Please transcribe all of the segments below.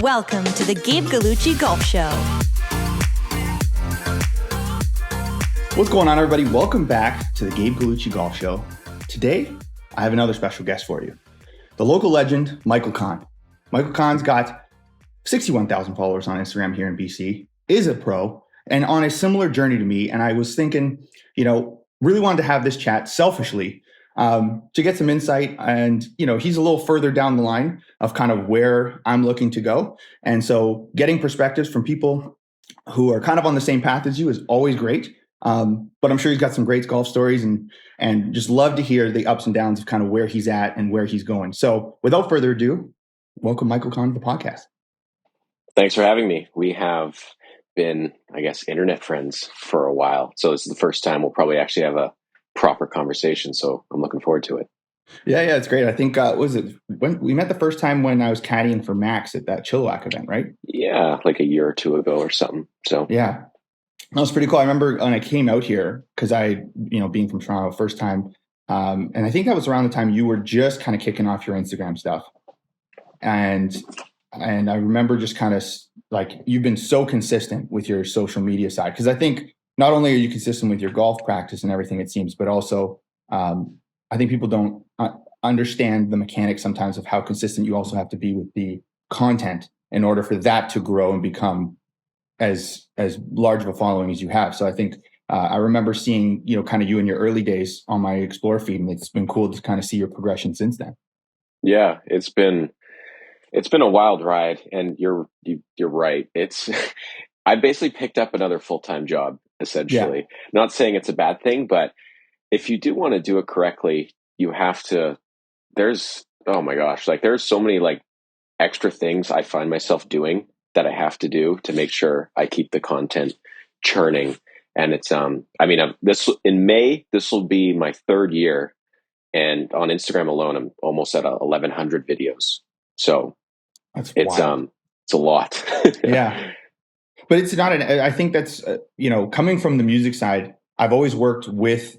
Welcome to the Gabe Gallucci Golf Show. What's going on, everybody? Welcome back to the Gabe Gallucci Golf Show. Today, I have another special guest for you. The local legend, Michael Caan. Michael Caan's got 61,000 followers on Instagram here in BC, is a pro, and on a similar journey to me. And I was thinking, really wanted to have this chat selfishly to get some insight. And, he's a little further down the line of kind of where I'm looking to go. And so getting perspectives from people who are kind of on the same path as you is always great. But I'm sure he's got some great golf stories and just love to hear the ups and downs of kind of where he's at and where he's going. So without further ado, welcome Michael Caan to the podcast. Thanks for having me. We have been, internet friends for a while. So this is the first time we'll probably actually have a proper conversation. So I'm looking forward to it. Yeah, it's great. I think, was it when we met the first time when I was caddying for Max at that Chilliwack event, right? Yeah, like a year or two ago or something. So yeah, that was pretty cool. I remember when I came out here, because I, being from Toronto, first time, and I think that was around the time you were just kind of kicking off your Instagram stuff. And I remember just kind of like, you've been so consistent with your social media side. Because I think not only are you consistent with your golf practice and everything, it seems, but also I think people don't understand the mechanics sometimes of how consistent you also have to be with the content in order for that to grow and become as large of a following as you have. So I think I remember seeing, kind of you in your early days on my Explore feed, and it's been cool to kind of see your progression since then. Yeah, it's been a wild ride, and you're right. I basically picked up another full-time job, essentially. Yeah. Not saying it's a bad thing, but if you do want to do it correctly, you have to, there's so many extra things I find myself doing that I have to do to make sure I keep the content churning. And it's, in May, this will be my third year. And on Instagram alone, I'm almost at 1,100 videos. So it's a lot. Yeah. But it's not I think that's, coming from the music side, I've always worked with,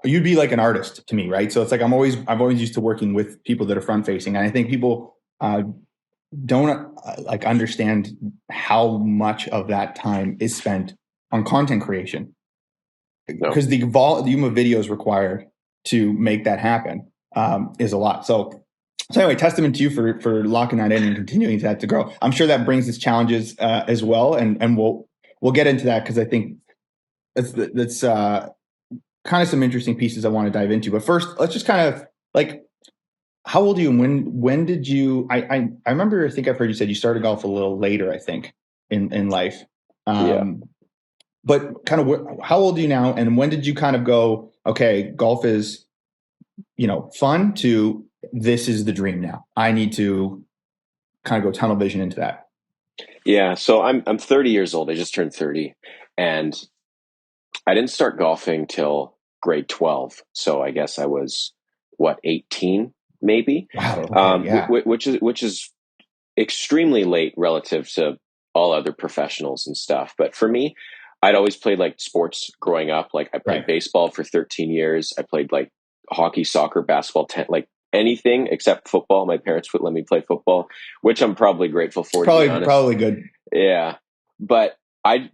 you'd be like an artist to me, right? So it's like, I've always used to working with people that are front facing. And I think people don't understand how much of that time is spent on content creation, because the volume of videos required to make that happen is a lot. So anyway, testament to you for locking that in and continuing that to grow. I'm sure that brings its challenges as well, and we'll get into that, because I think that's kind of some interesting pieces I want to dive into. But first, let's just kind of how old are you, and when did you? I remember, I think I've heard you said you started golf a little later, I think, in life. Yeah. But kind of how old are you now, and when did you kind of go, okay, golf is, fun, to this is the dream now. I need to kind of go tunnel vision into that. Yeah. So I'm 30 years old. I just turned 30, and I didn't start golfing till grade 12. So I guess I was 18 maybe. Wow. Okay, yeah. Which is extremely late relative to all other professionals and stuff. But for me, I'd always played sports growing up. I played baseball for 13 years. I played hockey, soccer, basketball, anything except football. My parents would let me play football, which I'm probably grateful for. Probably good. Yeah. But I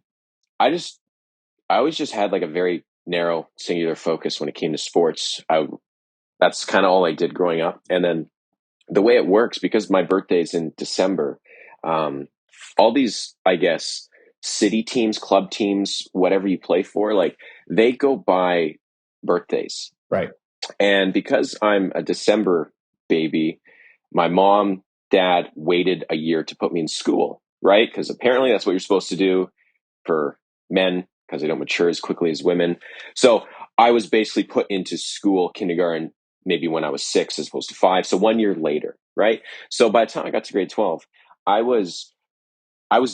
always just had a very narrow, singular focus when it came to sports. That's kind of all I did growing up. And then the way it works, because my birthday's in December, all these, I guess, city teams, club teams, whatever you play for, they go by birthdays. Right. And because I'm a December baby, my mom, dad waited a year to put me in school, right? Because apparently that's what you're supposed to do for men, because they don't mature as quickly as women. So I was basically put into school, kindergarten, maybe when I was 6 as opposed to 5. So 1 year later, right? So by the time I got to grade 12, I was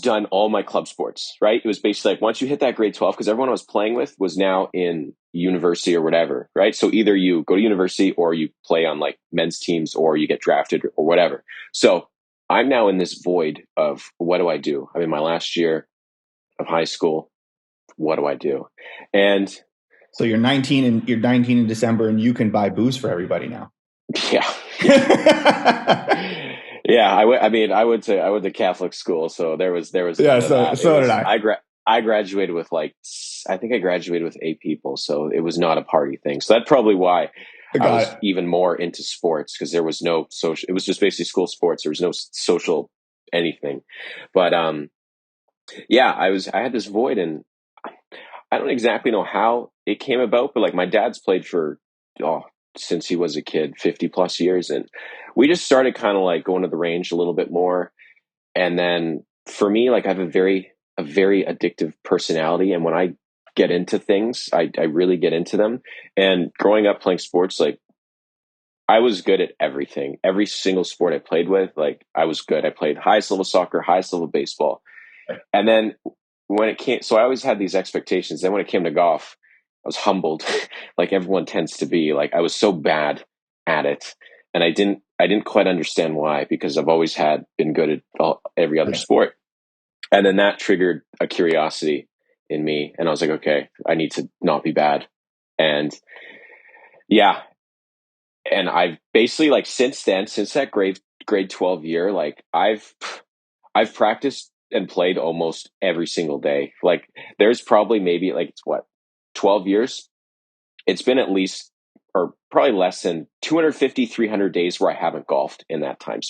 done all my club sports, right? It was basically once you hit that grade 12, because everyone I was playing with was now in university or whatever, right? So either you go to university or you play on men's teams or you get drafted or whatever. So I'm now in this void of, what do I do? I'm in my last year of high school. What do I do? And so you're 19 in December, and you can buy booze for everybody now. Yeah. Yeah, I mean, I went to Catholic school, so there was Yeah, none of so that. It so did was I. I graduated with like I think I graduated with 8 people, so it was not a party thing. So that's probably why I I got was it. even more into sports, because there was no social. It was just basically school sports. There was no social anything. But yeah, I had this void, and I don't exactly know how it came about, but like my dad's played for oh since he was a kid, 50 plus years, and we just started kind of like going to the range a little bit more. And then for me, like I have a very addictive personality, and when I get into things, I really get into them. And growing up playing sports, like I was good at everything. Every single sport I played with, like I was good. I played highest level soccer, highest level baseball. And then when it came, so I always had these expectations. Then when it came to golf, I was humbled, like everyone tends to be. Like I was so bad at it, and I didn't quite understand why, because I've always had been good at every other Yeah. sport. And then that triggered a curiosity in me, and I was like, okay, I need to not be bad. And yeah, and I've basically like since then, since that grade 12 year, like I've practiced and played almost every single day. Like there's probably maybe like it's what 12 years. It's been at least or probably less than 250 300 days where I haven't golfed in that time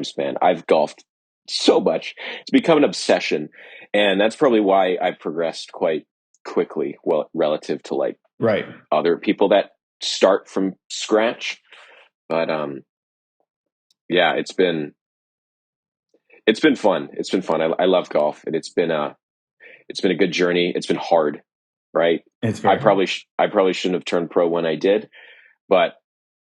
span. I've golfed so much. It's become an obsession, and that's probably why I've progressed quite quickly, well, relative to like Right. other people that start from scratch. But yeah, it's been fun. It's been fun. I love golf, and it's been a good journey. It's been hard, right? It's very hard. I probably shouldn't have turned pro when I did, but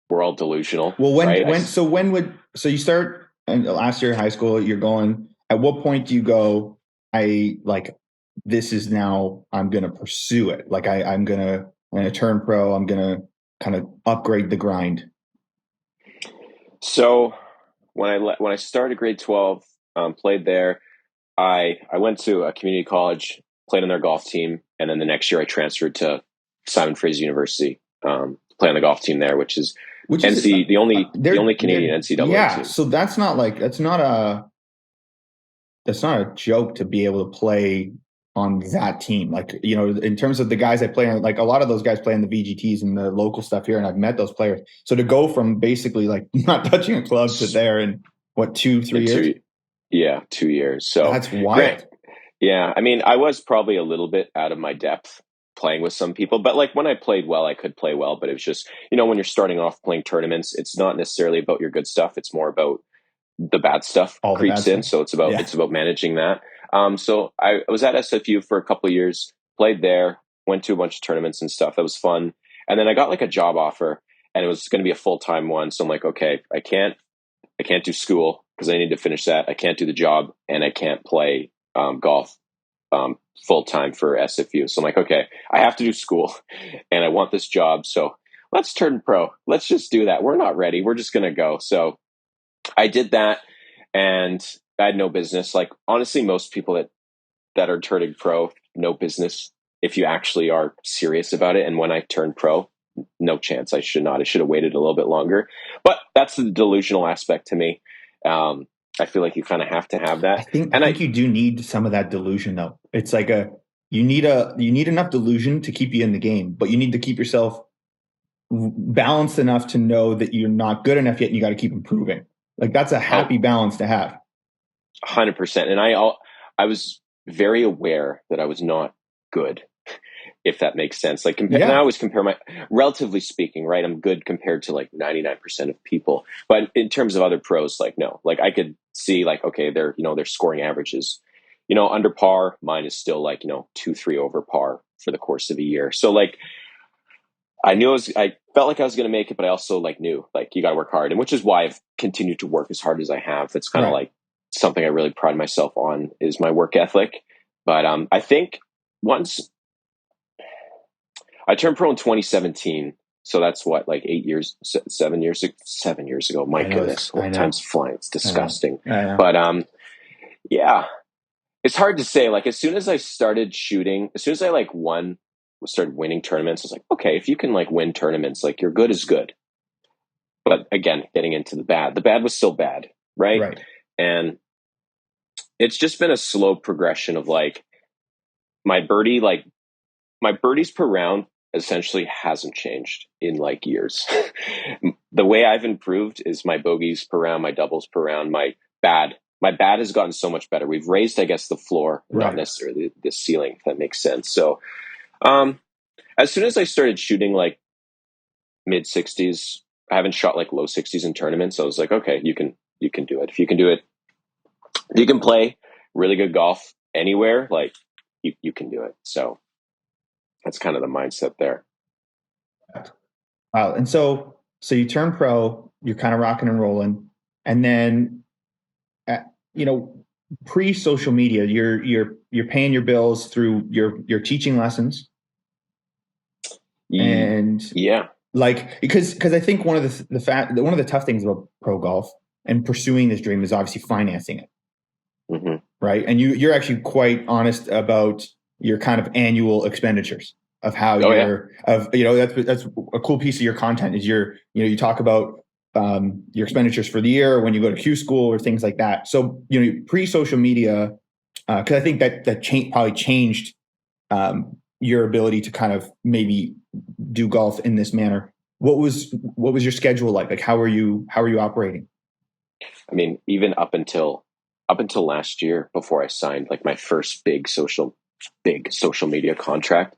we're all delusional, Well, right? so you start and last year in high school, you're going, at what point do you go, I like this is now I'm gonna pursue it. Like I'm gonna turn pro, I'm gonna kind of upgrade the grind. So when I started grade 12, played there. I went to a community college, played on their golf team, and then the next year I transferred to Simon Fraser University, play on the golf team there, which is Which is NC the only Canadian they're NCAA yeah, team. so that's not a joke to be able to play on that team. Like, you know, in terms of the guys that play on, like a lot of those guys play in the VGTs and the local stuff here, and I've met those players. So to go from basically like not touching a club to there in what, 2 3 years? Two, yeah, 2 years. So That's Grant, wild. yeah, I mean, I was probably a little bit out of my depth playing with some people, but like when I played well, I could play well. But it was just, when you're starting off playing tournaments, it's not necessarily about your good stuff. It's more about the bad stuff All the bad creeps in. stuff. So Yeah. it's about managing that. So I was at SFU for a couple of years, played there, went to a bunch of tournaments and stuff. That was fun. And then I got like a job offer, and it was going to be a full time one. So I'm like, okay, I can't do school because I need to finish that. I can't do the job, and I can't play golf full time for SFU. So I'm like, okay, I have to do school, and I want this job. So let's turn pro. Let's just do that. We're not ready. We're just gonna go. So I did that, and I had no business. Like honestly, most people that are turning pro, no business if you actually are serious about it. And when I turned pro, no chance. I should not. I should have waited a little bit longer. But that's the delusional aspect to me. I feel like you kind of have to have that. I And think you do need some of that delusion though. It's like you need enough delusion to keep you in the game, but you need to keep yourself balanced enough to know that you're not good enough yet and you got to keep improving. Like that's a oh, happy balance to have. 100%. And I was very aware that I was not good, if that makes sense. Like, and I Yeah. always compare relatively speaking, right? I'm good compared to like 99% of people. But in terms of other pros, like, no, like I could see like, okay, their scoring averages, under par. Mine is still like, 2, 3 over par for the course of a year. So like, I felt like I was going to make it, but I also like knew like you got to work hard, and which is why I've continued to work as hard as I have. That's kind of Right. like something I really pride myself on is my work ethic. But I think once I turned pro in 2017, so that's what like 8 years, 7 years ago. My I know. goodness, I time's know. flying. It's I know. disgusting. I know. But yeah, it's hard to say. Like as soon as I started shooting, as soon as I like started winning tournaments, I was like, okay, if you can like win tournaments, like you're good as good. But again, getting into the bad was still bad, right? Right. And it's just been a slow progression of like my birdie, like my birdies per round essentially hasn't changed in like years. The way I've improved is my bogeys per round, my doubles per round, my bad has gotten so much better. We've raised, I guess, the floor, not Right. necessarily the ceiling, if that makes sense. So, um, as soon as I started shooting like mid 60s, I haven't shot like low 60s in tournaments. So I was like, okay, you can do it. If you can do it, you can play really good golf anywhere. Like you can do it. So that's kind of the mindset there. Wow. And so you turn pro, you're kind of rocking and rolling, and then uh, you know, pre social media, you're paying your bills through your teaching lessons, and Yeah. like because I think one of one of the tough things about pro golf and pursuing this dream is obviously financing it, Mm-hmm. right? And you're actually quite honest about your kind of annual expenditures of how Oh yeah. you're of that's a cool piece of your content is you talk about your expenditures for the year when you go to Q school or things like that. So pre social media, because I think that probably changed your ability to kind of maybe do golf in this manner. What was your schedule like? Like how are you operating? I mean, even up until last year before I signed like my first big social media contract,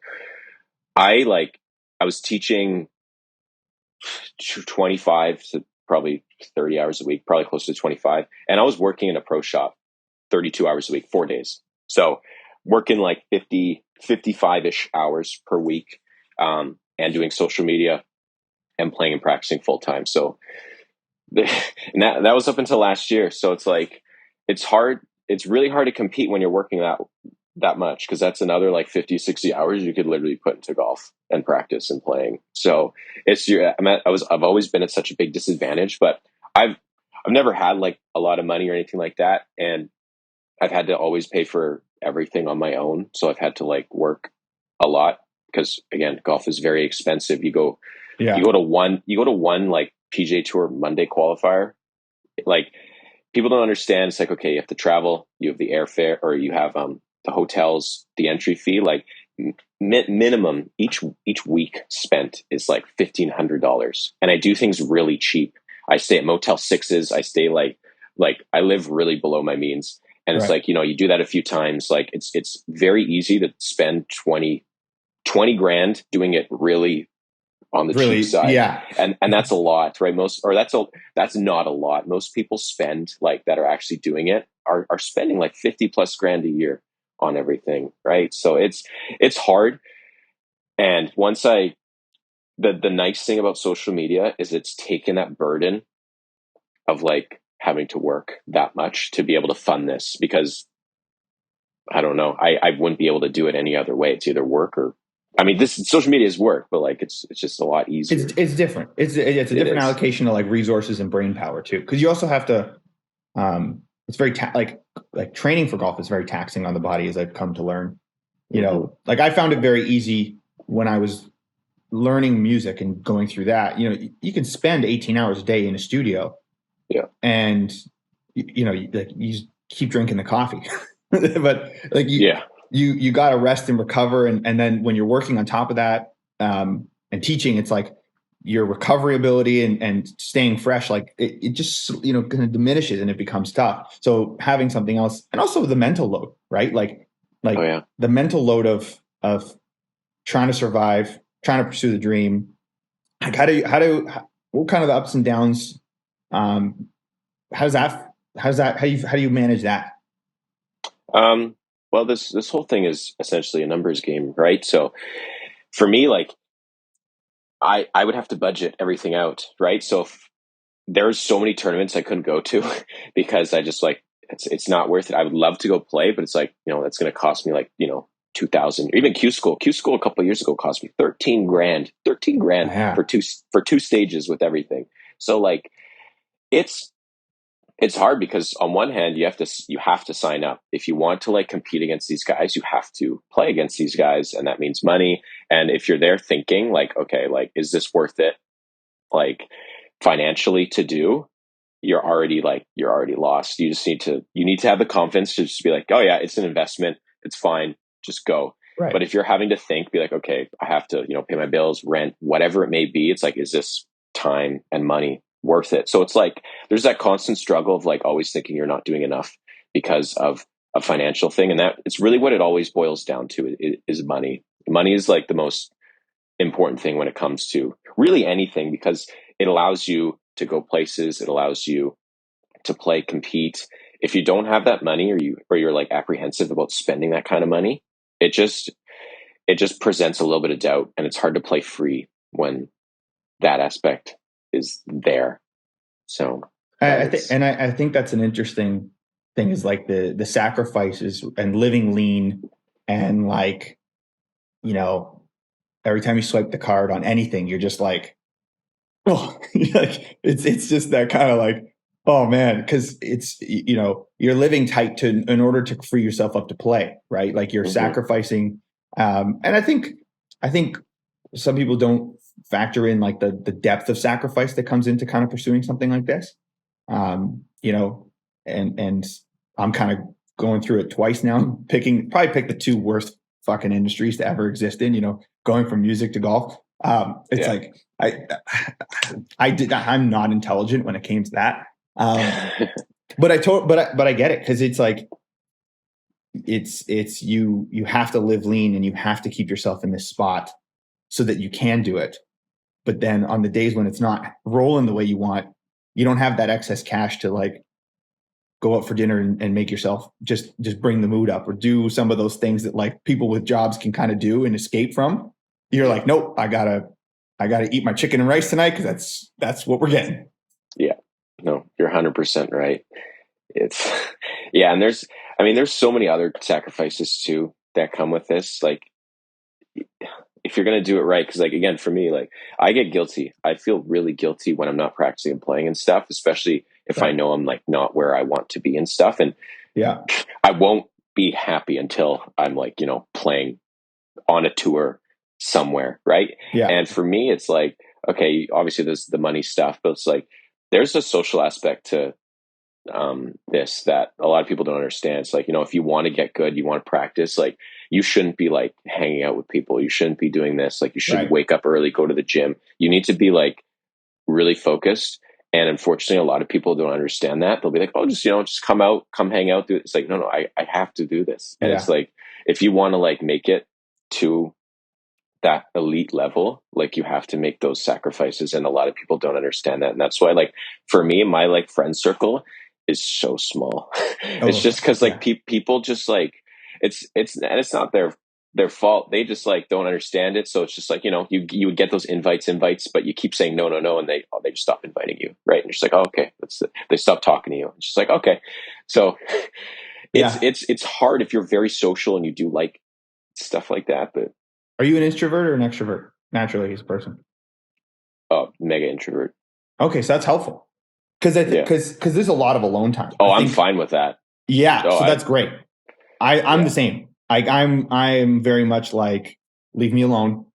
I like I was teaching 25 to probably 30 hours a week, probably close to 25. And I was working in a pro shop 32 hours a week, 4 days. So working like 55-ish hours per week, and doing social media and playing and practicing full time. So and that was up until last year. So it's like, it's hard. It's really hard to compete when you're working that much. Cause that's another like 50, 60 hours you could literally put into golf and practice and playing. So I've always been at such a big disadvantage, but I've never had like a lot of money or anything like that. And I've had to always pay for everything on my own. So I've had to like work a lot because again, golf is very expensive. Yeah. You go to one like PGA Tour Monday qualifier. Like people don't understand. It's like, okay, you have to travel, you have the airfare, or you have the hotels, the entry fee. Like minimum each week spent is like $1,500, and I do things really cheap. I stay at Motel Sixes. I stay like I live really below my means, and it's Right. like you do that a few times. Like it's very easy to spend 20 grand doing it really on the cheap Really. side, Yeah. and that's a lot, right? That's not a lot. Most people spend like that are actually doing it are spending like 50 plus grand a year on everything, right? So it's hard. And the nice thing about social media is it's taken that burden of like having to work that much to be able to fund this, because I don't know, I wouldn't be able to do it any other way. It's either work or, I mean, this social media is work, but like it's just a lot easier. It's different. It's a It different is. allocation of like resources and brain power too, because you also have to. It's very like training for golf is very taxing on the body, as I've come to learn. Like I found it very easy when I was learning music and going through that. You can spend 18 hours a day in a studio, Yeah. and like you just keep drinking the coffee, but like Yeah. you got to rest and recover, and then when you're working on top of that, and teaching, it's like your recovery ability and staying fresh, like it just kind of diminishes and it becomes tough. So having something else, and also the mental load, right? Like Oh yeah. the mental load of trying to survive, trying to pursue the dream. Like what kind of the ups and downs? Um, how do you manage that? Um, well, this whole thing is essentially a numbers game, right? So for me, like I would have to budget everything out, right? So if there's so many tournaments I couldn't go to because I just like it's not worth it. I would love to go play, but it's like that's going to cost me like 2,000. Even Q school. Q school a couple of years ago cost me 13 grand. 13 grand Yeah. for two stages with everything. So like it's it's hard because on one hand you have to sign up if you want to like compete against these guys. You have to play against these guys, and that means money. And if you're there thinking like, okay, like is this worth it? Like financially to do, you're already lost. You need to have the confidence to just be like, oh yeah, it's an investment. It's fine. Just go. Right. But if you're having to be like, okay, I have to, pay my bills, rent, whatever it may be, it's like, is this time and money worth it? So it's like, there's that constant struggle of like always thinking you're not doing enough because of a financial thing. And that it's really what it always boils down to is money. Money is like the most important thing when it comes to really anything, because it allows you to go places. It allows you to play, compete. If you don't have that money, or you're like apprehensive about spending that kind of money, it just presents a little bit of doubt, and it's hard to play free when that aspect is there. So I think that's an interesting thing, is like the sacrifices and living lean, and like, every time you swipe the card on anything, you're just like, oh, like it's just that kind of like, oh man, because it's, you're living tight in order to free yourself up to play, right? Like you're sacrificing, and I think some people don't factor in like the depth of sacrifice that comes into kind of pursuing something like this, and I'm kind of going through it twice now. Probably pick the two worst fucking industries to ever exist in, going from music to golf. It's like I'm not intelligent when it came to that. But I get it, because it's like it's you have to live lean, and you have to keep yourself in this spot so that you can do it. But then on the days when it's not rolling the way you want, you don't have that excess cash to like go out for dinner and make yourself just bring the mood up, or do some of those things that like people with jobs can kind of do and escape from. You're like, nope, I gotta eat my chicken and rice tonight, because that's what we're getting. Yeah, no, you're 100% right. It's and there's so many other sacrifices too that come with this. Like, if you're going to do it right, because like, again, for me, like I get guilty. I feel really guilty when I'm not practicing and playing and stuff, especially if I know I'm like not where I want to be and stuff. And I won't be happy until I'm like, playing on a tour somewhere. Right. Yeah. And for me, it's like, okay, obviously there's the money stuff, but it's like, there's a social aspect to this that a lot of people don't understand. It's like, if you want to get good, you want to practice, like you shouldn't be like hanging out with people. You shouldn't be doing this. Like you shouldn't wake up early, go to the gym. You need to be like really focused. And unfortunately, a lot of people don't understand that. They'll be like, oh, just come out, come hang out. It's like, no, I have to do this. And it's like, if you want to like make it to that elite level, like you have to make those sacrifices. And a lot of people don't understand that. And that's why, like, for me, my like friend circle is so small. It's just because like people just like, it's not their fault. They just like don't understand it. So it's just like, you would get those invites, but you keep saying no, and they just stop inviting you. Right. And you're just like, oh, okay. They stop talking to you. It's just like, okay. So it's hard if you're very social and you do like stuff like that. But are you an introvert or an extrovert naturally as a person? Oh, mega introvert. Okay. So that's helpful. Because there's a lot of alone time. Oh, I'm fine with that. Yeah. So that's great. I'm the same. I'm very much like, leave me alone.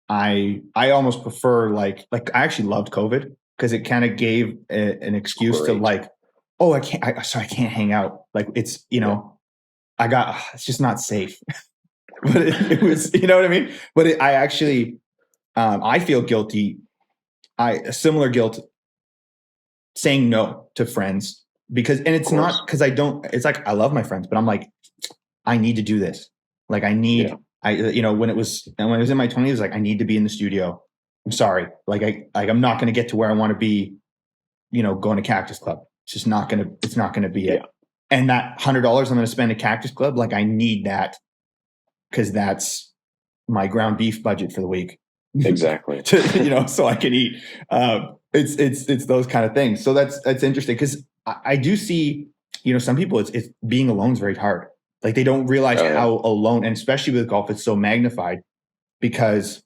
I almost prefer like I actually loved COVID, because it kind of gave an excuse to like, oh, I can't hang out. Like it's, it's just not safe. But it was, you know what I mean? But I actually, I feel guilty. A similar guilt saying no to friends, because, and it's not because it's like, I love my friends, but I'm like, I need to do this. Like when it was in my 20s, it was like, I need to be in the studio. I'm sorry. I'm not going to get to where I want to be, going to Cactus Club. It's not going to be it. And that $100 I'm going to spend at Cactus Club, like I need that, because that's my ground beef budget for the week. Exactly. So I can eat. It's those kind of things. So that's interesting, because I do see, some people, it's being alone is very hard. Like they don't realize how alone, and especially with golf, it's so magnified, because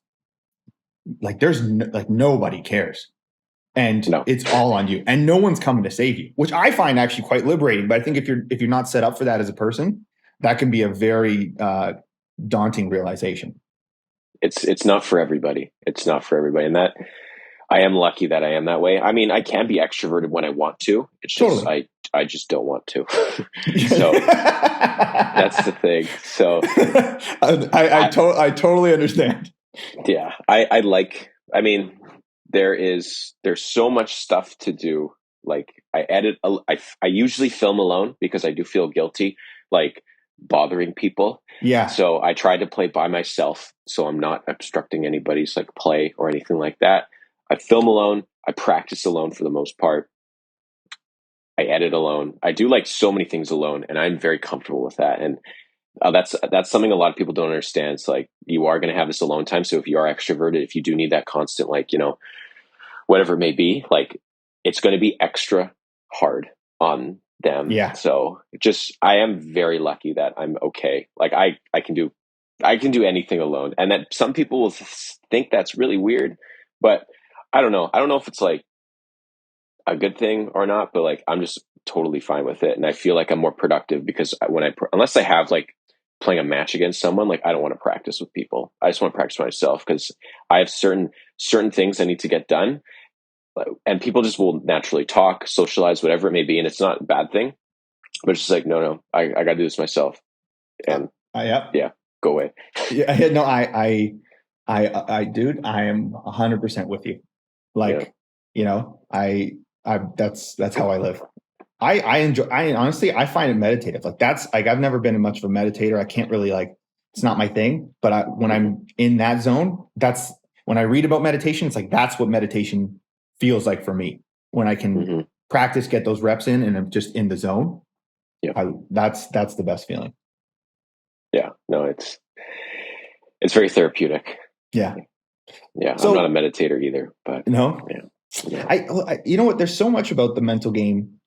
like there's nobody cares, and it's all on you, and no one's coming to save you, which I find actually quite liberating. But I think if you're not set up for that as a person, that can be a very daunting realization. It's not for everybody. It's not for everybody, and that I am lucky that I am that way. I mean, I can be extroverted when I want to. It's just Totally. I just don't want to. So that's the thing. So I totally understand. yeah, I like. I mean, there's so much stuff to do. Like I usually film alone because I do feel guilty, like bothering people. Yeah. So I try to play by myself, so I'm not obstructing anybody's like play or anything like that. I film alone. I practice alone for the most part. I edit alone. I do like so many things alone, and I'm very comfortable with that. And that's something a lot of people don't understand. It's like you are going to have this alone time. So if you are extroverted, if you do need that constant, like whatever it may be, like it's going to be extra hard on them. Yeah. So just I am very lucky that I'm okay. Like I can do anything alone, and that some people will think that's really weird, but I don't know. I don't know if it's like a good thing or not, but like I'm just totally fine with it, and I feel like I'm more productive because unless I have like playing a match against someone, like I don't want to practice with people. I just want to practice myself because I have certain things I need to get done, and people just will naturally talk, socialize, whatever it may be, and it's not a bad thing. But it's just like no, I got to do this myself, and Yeah. yeah, go away. Yeah. No, dude, I am 100% with you. Like, that's how I live. I honestly, I find it meditative. Like that's like, I've never been much of a meditator. I can't really like, it's not my thing, but when I'm in that zone, that's when I read about meditation, it's like, that's what meditation feels like for me when I can practice, get those reps in and I'm just in the zone. Yeah. That's the best feeling. Yeah, no, it's very therapeutic. Yeah. Yeah. So, I'm not a meditator either, but no, yeah. I you know what, there's so much about the mental game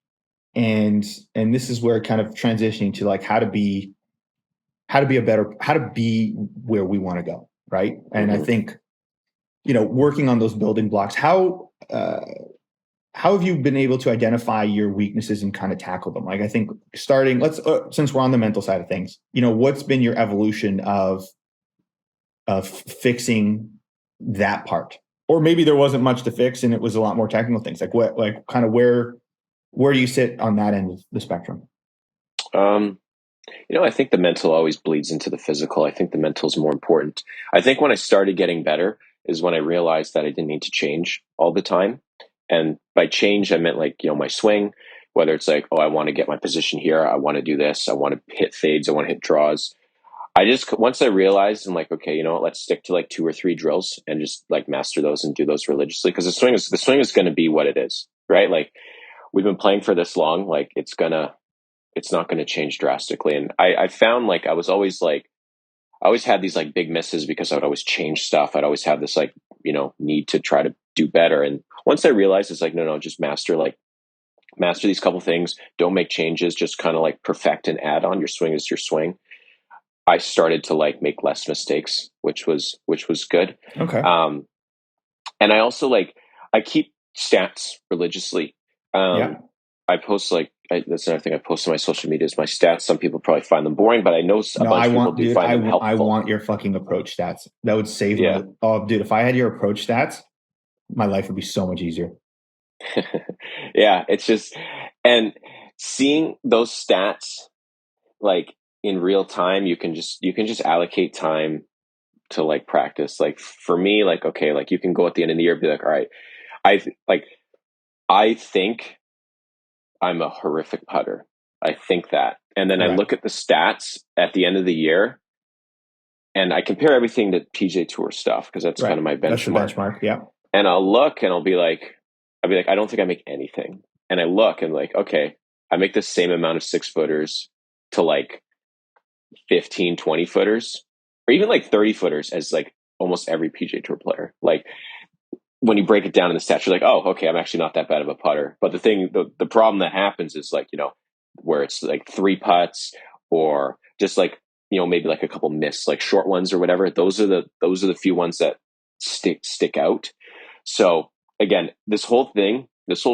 and this is where kind of transitioning to like how to be where we want to go. Right. And I think, working on those building blocks, how have you been able to identify your weaknesses and kind of tackle them? Like, I think starting, since we're on the mental side of things, what's been your evolution of fixing that part? Or maybe there wasn't much to fix and it was a lot more technical things. Like where do you sit on that end of the spectrum? I think the mental always bleeds into the physical. I think the mental is more important. I think when I started getting better is when I realized that I didn't need to change all the time. And by change, I meant like, my swing, whether it's like, oh, I want to get my position here. I want to do this. I want to hit fades. I want to hit draws. Once I realized and like, okay, let's stick to like 2 or 3 drills and just like master those and do those religiously. Cause the swing is going to be what it is, right? Like we've been playing for this long, like it's not going to change drastically. And I found like, I always had these like big misses because I would always change stuff. I'd always have this like, need to try to do better. And once I realized it's like, no, just master these couple things. Don't make changes. Just kind of like perfect and add on. Your swing is your swing. I started to like make less mistakes, which was good. Okay. And I also I keep stats religiously. I post that's another thing I post on my social media is my stats. Some people probably find them boring, but I know a bunch of people do find them helpful. I want your fucking approach stats. That would save dude, if I had your approach stats, my life would be so much easier. Yeah, it's just, and seeing those stats like in real time, you can just allocate time to like practice. Like for me, like, okay, like you can go at the end of the year and be like, all right, I think I'm a horrific putter. I think that. And then I look at the stats at the end of the year and I compare everything to PJ Tour stuff because that's kind of my benchmark. That's the benchmark, yeah. And I'll look and I'll be like, I don't think I make anything. And I look and like, okay, I make the same amount of 6-footers to like 15, 20 footers, or even like 30 footers as like almost every PJ Tour player. Like when you break it down in the stats, you're like, oh, okay, I'm actually not that bad of a putter. But the problem that happens is like, where it's like 3 putts or just like, maybe like a couple missed, like short ones or whatever. Those are the few ones that stick out. So again, this whole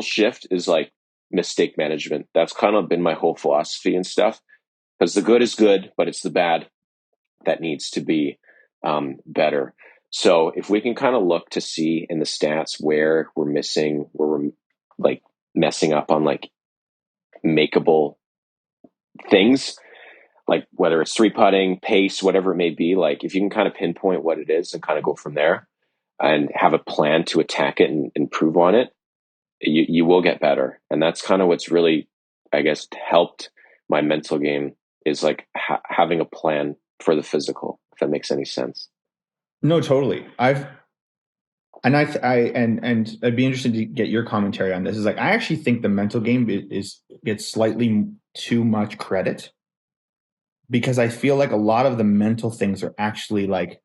shift is like mistake management. That's kind of been my whole philosophy and stuff. Because the good is good, but it's the bad that needs to be better. So if we can kind of look to see in the stats where we're missing, where we're like messing up on like makeable things, like whether it's three putting, pace, whatever it may be, like if you can kind of pinpoint what it is and kind of go from there and have a plan to attack it and improve on it, you will get better. And that's kind of what's really, I guess, helped my mental game is like having a plan for the physical, if that makes any sense. No, totally. And I'd be interested to get your commentary on this. Is like, I actually think the mental game gets slightly too much credit, because I feel like a lot of the mental things are actually like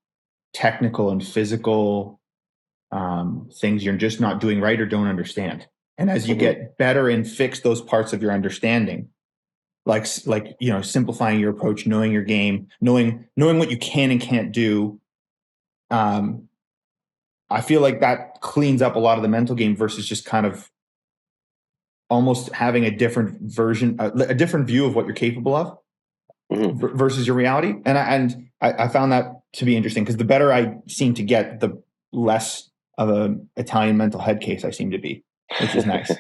technical and physical things you're just not doing right or don't understand. And as you get better and fix those parts of your understanding, like simplifying your approach, knowing your game, knowing what you can and can't do, I feel like that cleans up a lot of the mental game versus just kind of almost having a different version, a different view of what you're capable of versus your reality. And I found that to be interesting, because the better I seem to get, the less of an Italian mental head case I seem to be, which is nice.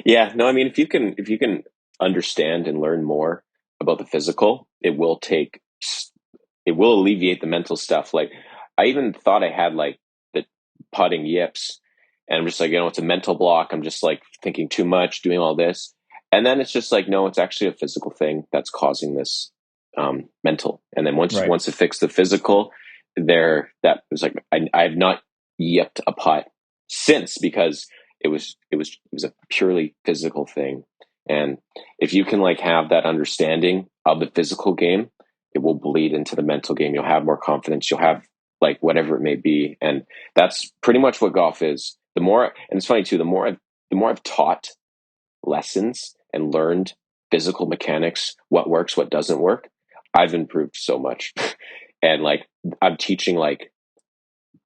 Yeah. No, I mean, if you can understand and learn more about the physical, it will alleviate the mental stuff. Like I even thought I had like the putting yips, and I'm just like, it's a mental block. I'm just like thinking too much, doing all this. And then it's just like, no, it's actually a physical thing that's causing this mental. And then once it fixed the physical, that was like, I have not yipped a putt since, because it was a purely physical thing. And if you can like have that understanding of the physical game, it will bleed into the mental game. You'll have more confidence. You'll have like whatever it may be. And that's pretty much what golf is. And it's funny too, the more I've taught lessons and learned physical mechanics, what works, what doesn't work, I've improved so much. And like I'm teaching like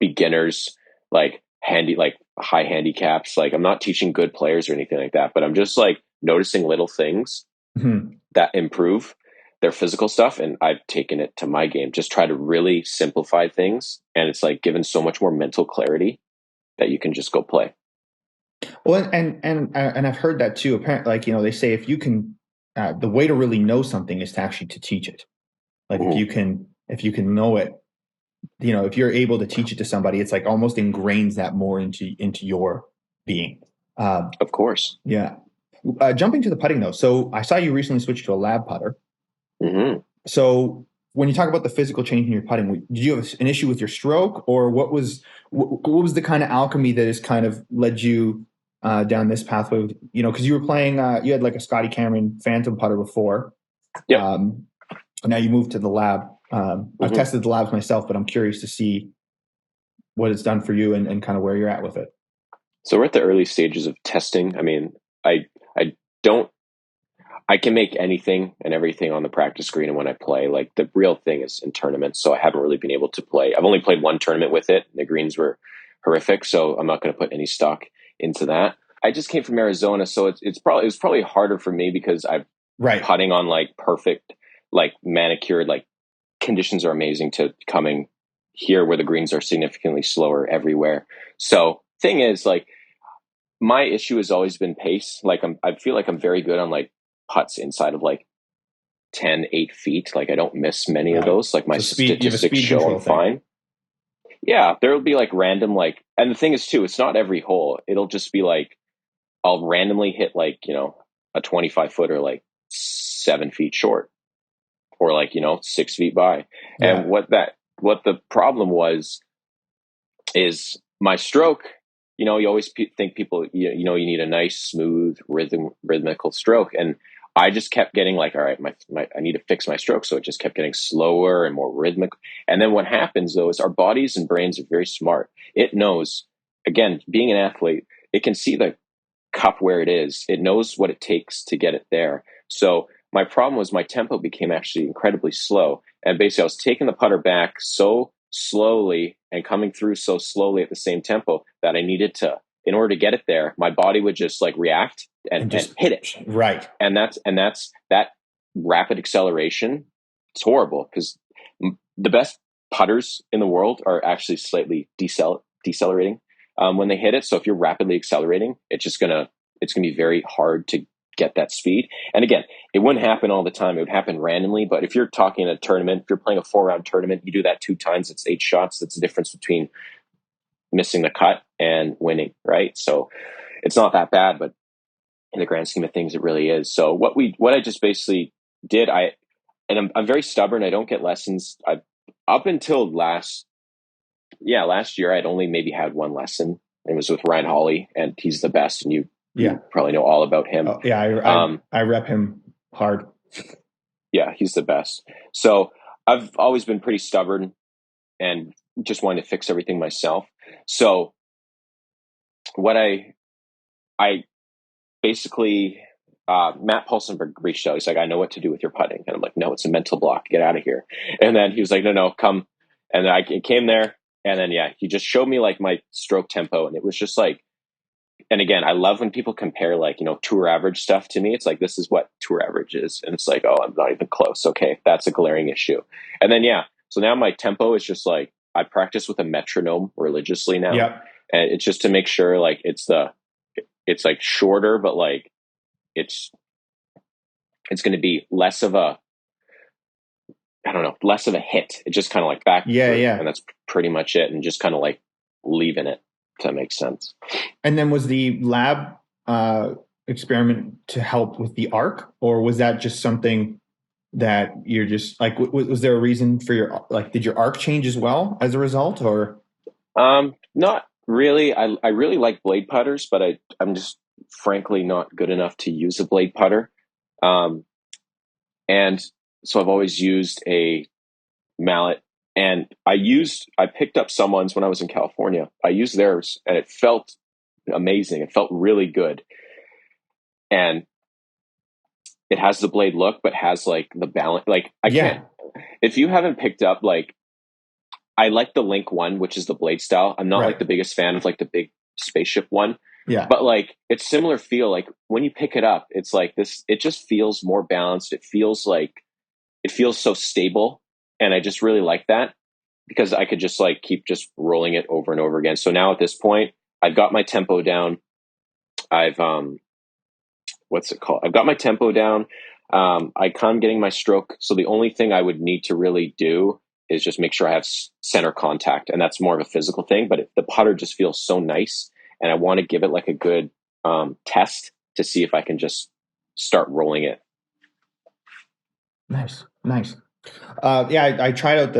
beginners, like high handicaps. Like I'm not teaching good players or anything like that, but I'm just like noticing little things that improve their physical stuff, and I've taken it to my game. Just try to really simplify things, and it's like given so much more mental clarity that you can just go play. Well, and I've heard that too. Apparently, like they say, if you can, the way to really know something is to actually to teach it. Like if you can know it, if you're able to teach it to somebody, it's like almost ingrains that more into your being. Of course. Yeah. Jumping to the putting though. So I saw you recently switch to a lab putter. So when you talk about the physical change in your putting, did you have an issue with your stroke, or what was the kind of alchemy that has kind of led you down this pathway? Because you were playing, you had like a Scotty Cameron Phantom putter before. Yeah. Now you moved to the lab. I've tested the labs myself, but I'm curious to see what it's done for you and kind of where you're at with it. So we're at the early stages of testing. I mean, I can make anything and everything on the practice green, and when I play, like the real thing is in tournaments. So I haven't really been able to play. I've only played one tournament with it. The greens were horrific, so I'm not going to put any stock into that. I just came from Arizona, so it was probably harder for me because I'm putting on like perfect, like manicured, like conditions are amazing to coming here where the greens are significantly slower everywhere. So thing is, like my issue has always been pace. Like I feel like I'm very good on like putts inside of like 8 feet. Like I don't miss many of those. Like my statistics show I'm fine. Yeah, there will be like random and the thing is too, it's not every hole. It'll just be like I'll randomly hit like a 25-footer like 7 feet short, or like 6 feet by. Yeah. And what the problem was is my stroke. You always think people you need a nice smooth rhythmical stroke, and I just kept getting like, all right, I need to fix my stroke. So it just kept getting slower and more rhythmic. And then what happens though is our bodies and brains are very smart. It knows, again, being an athlete, it can see the cup where it is. It knows what it takes to get it there. So my problem was my tempo became actually incredibly slow. And basically I was taking the putter back so slowly and coming through so slowly at the same tempo that I needed to, in order to get it there, my body would just like react and just hit it. Right. And that's that rapid acceleration. It's horrible because the best putters in the world are actually slightly decelerating when they hit it. So if you're rapidly accelerating, it's gonna be very hard to get that speed. And again, it wouldn't happen all the time. It would happen randomly. But if you're talking a tournament, if you're playing a 4-round tournament, you do that 2 times, it's 8 shots. That's the difference between missing the cut and winning, right? So it's not that bad, but in the grand scheme of things, it really is. So what I just basically did, I'm very stubborn. I don't get lessons. Up until last year, I'd only maybe had 1 lesson. It was with Ryan Hawley, and he's the best. And you probably know all about him. Oh, yeah, I rep him hard. Yeah, he's the best. So I've always been pretty stubborn and just wanted to fix everything myself. So what I basically, Matt Paulsenberg reached out. He's like, I know what to do with your putting. And I'm like, no, it's a mental block. Get out of here. And then he was like, no, come. And I came there. And then, he just showed me like my stroke tempo. And it was just like, and again, I love when people compare like, tour average stuff to me. It's like, this is what tour average is. And it's like, oh, I'm not even close. Okay. That's a glaring issue. And then, so now my tempo is just like, I practice with a metronome religiously now. Yep. And it's just to make sure like it's like shorter, but like it's going to be less of a hit. It just kind of like back. Yeah. And that's pretty much it. And just kind of like leaving it, if that makes sense. And then was the lab experiment to help with the arc, or was that just something that you're just like, was there a reason for your, like, did your arc change as well as a result, or? Not really. I really like blade putters, but I'm just frankly not good enough to use a blade putter. And so I've always used a mallet, and I picked up someone's when I was in California. I used theirs and it felt amazing. It felt really good. And it has the blade look, but has like the balance. Like can't, if you haven't picked up, like, I like the Link one, which is the blade style. I'm not like the biggest fan of like the big spaceship one. Yeah. But like it's similar feel. Like when you pick it up, it's like this, it just feels more balanced. It feels so stable. And I just really like that because I could just like keep just rolling it over and over again. So now at this point, I've got my tempo down. I've, what's it called? I've got my tempo down. I'm getting my stroke. So the only thing I would need to really do is just make sure I have center contact. And that's more of a physical thing, but the putter just feels so nice. And I want to give it like a good test to see if I can just start rolling it. Nice. I tried out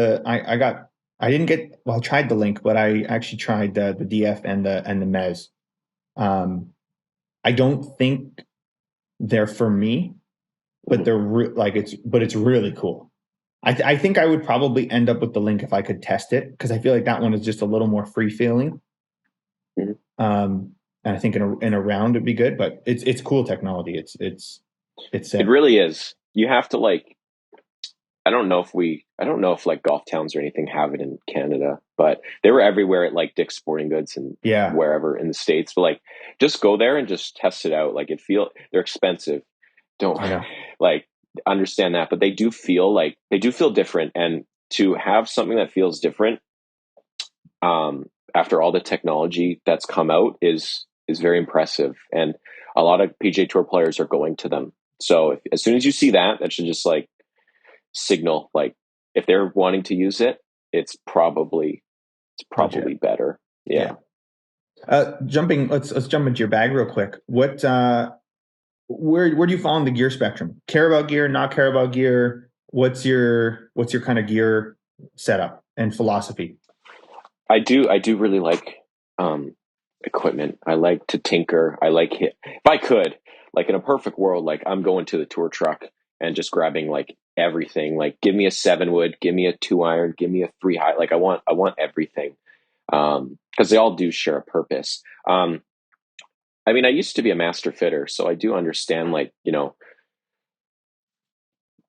I tried the Link, but I actually tried the DF and the Mez. I don't think they're for me, but it's really cool. I think I would probably end up with the Link if I could test it, because I feel like that one is just a little more free feeling. Mm-hmm. And I think in a round it'd be good, but it's cool technology. It's it really is. You have to like, I don't know if like golf towns or anything have it in Canada, but they were everywhere at like Dick's Sporting Goods and wherever in the States. But like, just go there and just test it out. Like they're expensive. Don't like understand that, but they do feel different. And to have something that feels different, after all the technology that's come out is very impressive. And a lot of PGA Tour players are going to them. So as soon as you see that should just like signal, like if they're wanting to use it, it's probably better. Yeah. Let's jump into your bag real quick. What, where do you fall in the gear spectrum? Care about gear, not care about gear? What's your kind of gear setup and philosophy? I do really like equipment. I like to tinker. I like it. If I could, like in a perfect world, like I'm going to the tour truck and just grabbing like everything. Like give me a 7-wood, give me a 2-iron, give me a 3-high. Like I want everything. Because they all do share a purpose. I mean, I used to be a master fitter, so I do understand like,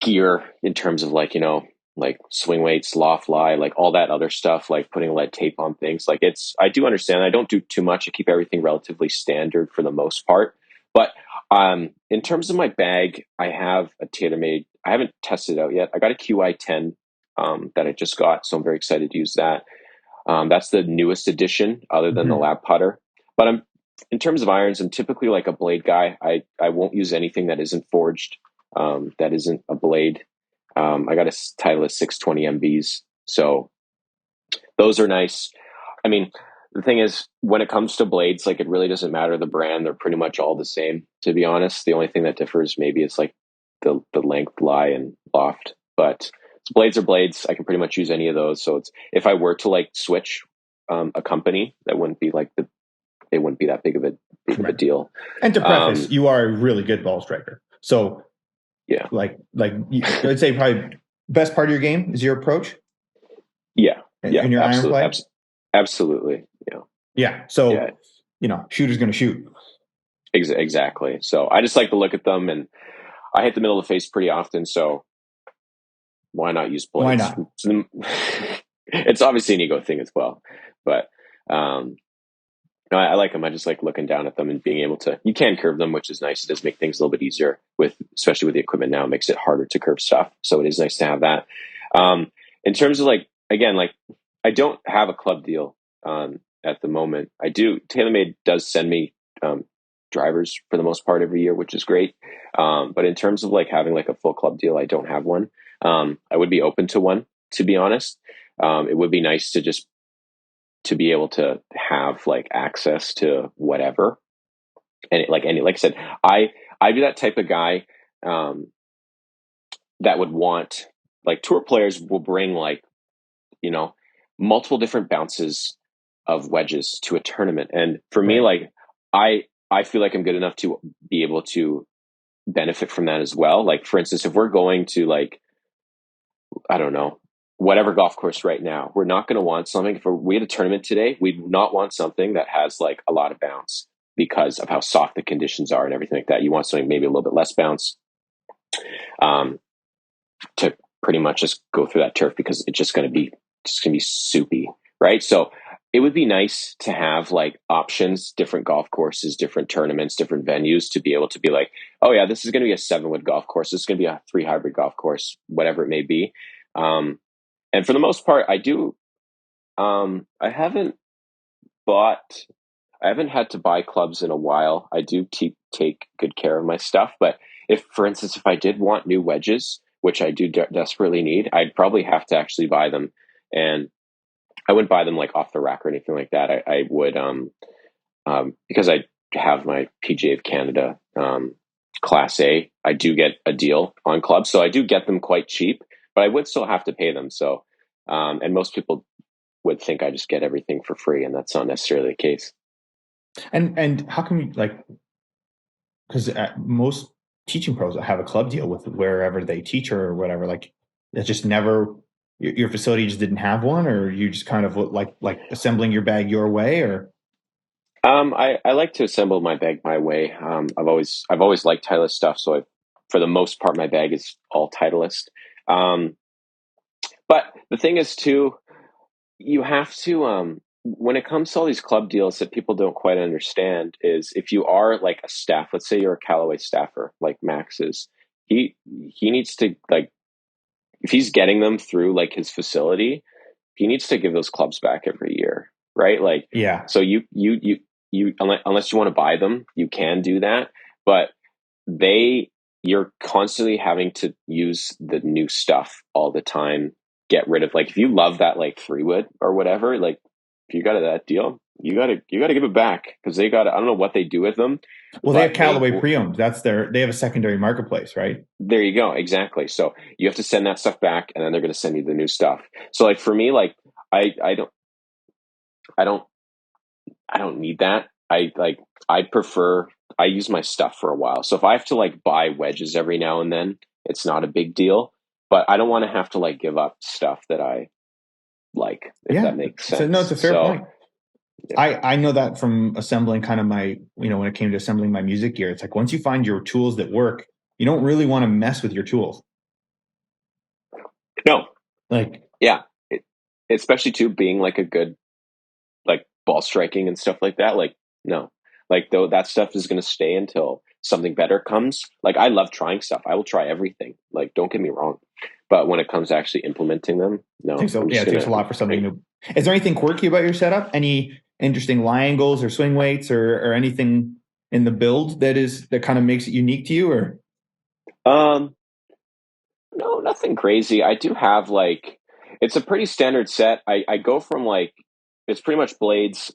gear in terms of like, like swing weights, loft lie, like all that other stuff, like putting lead tape on things. Like I do understand. I don't do too much. I keep everything relatively standard for the most part. But in terms of my bag, I have a TaylorMade. I haven't tested it out yet. I got a QI10 that I just got. So I'm very excited to use that. That's the newest addition other than the lab putter. But in terms of irons, I'm typically like a blade guy. I won't use anything that isn't forged, that isn't a blade. I got a Titleist 620 MBs. So those are nice. I mean, the thing is, when it comes to blades, like it really doesn't matter the brand. They're pretty much all the same, to be honest. The only thing that differs maybe is like the length, lie, and loft. But blades are blades. I can pretty much use any of those. So if I were to like switch a company, that wouldn't be like it wouldn't be that big of a deal. And to preface, you are a really good ball striker. So yeah, I'd say probably best part of your game is your approach. Yeah. And your iron play. Absolutely. Yeah. Yeah. So, shooter's going to shoot. Exactly. So I just like to look at them, and I hit the middle of the face pretty often. So why not use blades? Why not? It's obviously an ego thing as well, but no, I like them. I just like looking down at them and being able to. You can curve them, which is nice. It does make things a little bit easier especially with the equipment now. It makes it harder to curve stuff. So it is nice to have that. In terms of I don't have a club deal at the moment. I do. TaylorMade does send me drivers for the most part every year, which is great. But in terms of like having like a full club deal, I don't have one. I would be open to one, to be honest. It would be nice to be able to have like access to whatever. And like I said, I'd be that type of guy that would want, like, tour players will bring like, multiple different bounces of wedges to a tournament. And for me, like I feel like I'm good enough to be able to benefit from that as well. Like, for instance, if we're going to like, I don't know, whatever golf course right now, we're not going to want something. If we had a tournament today, we'd not want something that has like a lot of bounce because of how soft the conditions are and everything like that. You want something maybe a little bit less bounce to pretty much just go through that turf, because it's just going to be soupy, right? So it would be nice to have like options, different golf courses, different tournaments, different venues, to be able to be like, oh yeah, this is going to be a 7-wood golf course. This is going to be a 3 hybrid golf course, whatever it may be. And for the most part, I do. I haven't had to buy clubs in a while. I do take good care of my stuff. But for instance, if I did want new wedges, which I do desperately need, I'd probably have to actually buy them. And I wouldn't buy them like off the rack or anything like that. I would, because I have my PGA of Canada Class A, I do get a deal on clubs. So I do get them quite cheap, but I would still have to pay them. So, and most people would think I just get everything for free, and that's not necessarily the case. And how come because most teaching pros have a club deal with wherever they teach or whatever, like it's just never, your facility just didn't have one, or you just kind of like assembling your bag your way, or? I like to assemble my bag my way. I've always liked Titleist stuff. So for the most part, my bag is all Titleist. But the thing is too, you have to, when it comes to all these club deals that people don't quite understand, is if you are like a staff, let's say you're a Callaway staffer, like Max is, he needs to, like, if he's getting them through like his facility, he needs to give those clubs back every year, right? Like, yeah. So you unless you want to buy them, you can do that, but you're constantly having to use the new stuff all the time. Get rid of, like, if you love that like 3-wood or whatever, like if you got that deal, you gotta give it back, because I don't know what they do with them. Well, they have Callaway pre-owned. They have a secondary marketplace, right? There you go. Exactly. So you have to send that stuff back, and then they're going to send you the new stuff. So like for me, like I don't need that. I use my stuff for a while. So if I have to like buy wedges every now and then, it's not a big deal. But I don't want to have to like give up stuff that I like, if that makes sense. So, no, it's a fair point. Yeah. I know that from assembling kind of my, when it came to assembling my music gear, it's like once you find your tools that work, you don't really want to mess with your tools. No. Like, yeah. Especially too, being like a good, like, ball striking and stuff like that. Like, no. Like, though, that stuff is going to stay until something better comes. Like, I love trying stuff. I will try everything. Like, don't get me wrong. But when it comes to actually implementing them, no. It takes a lot for something new. Is there anything quirky about your setup? Any interesting lie angles or swing weights or anything in the build that kind of makes it unique to you? Or No, nothing crazy. I do have like, it's a pretty standard set. I go from like, it's pretty much blades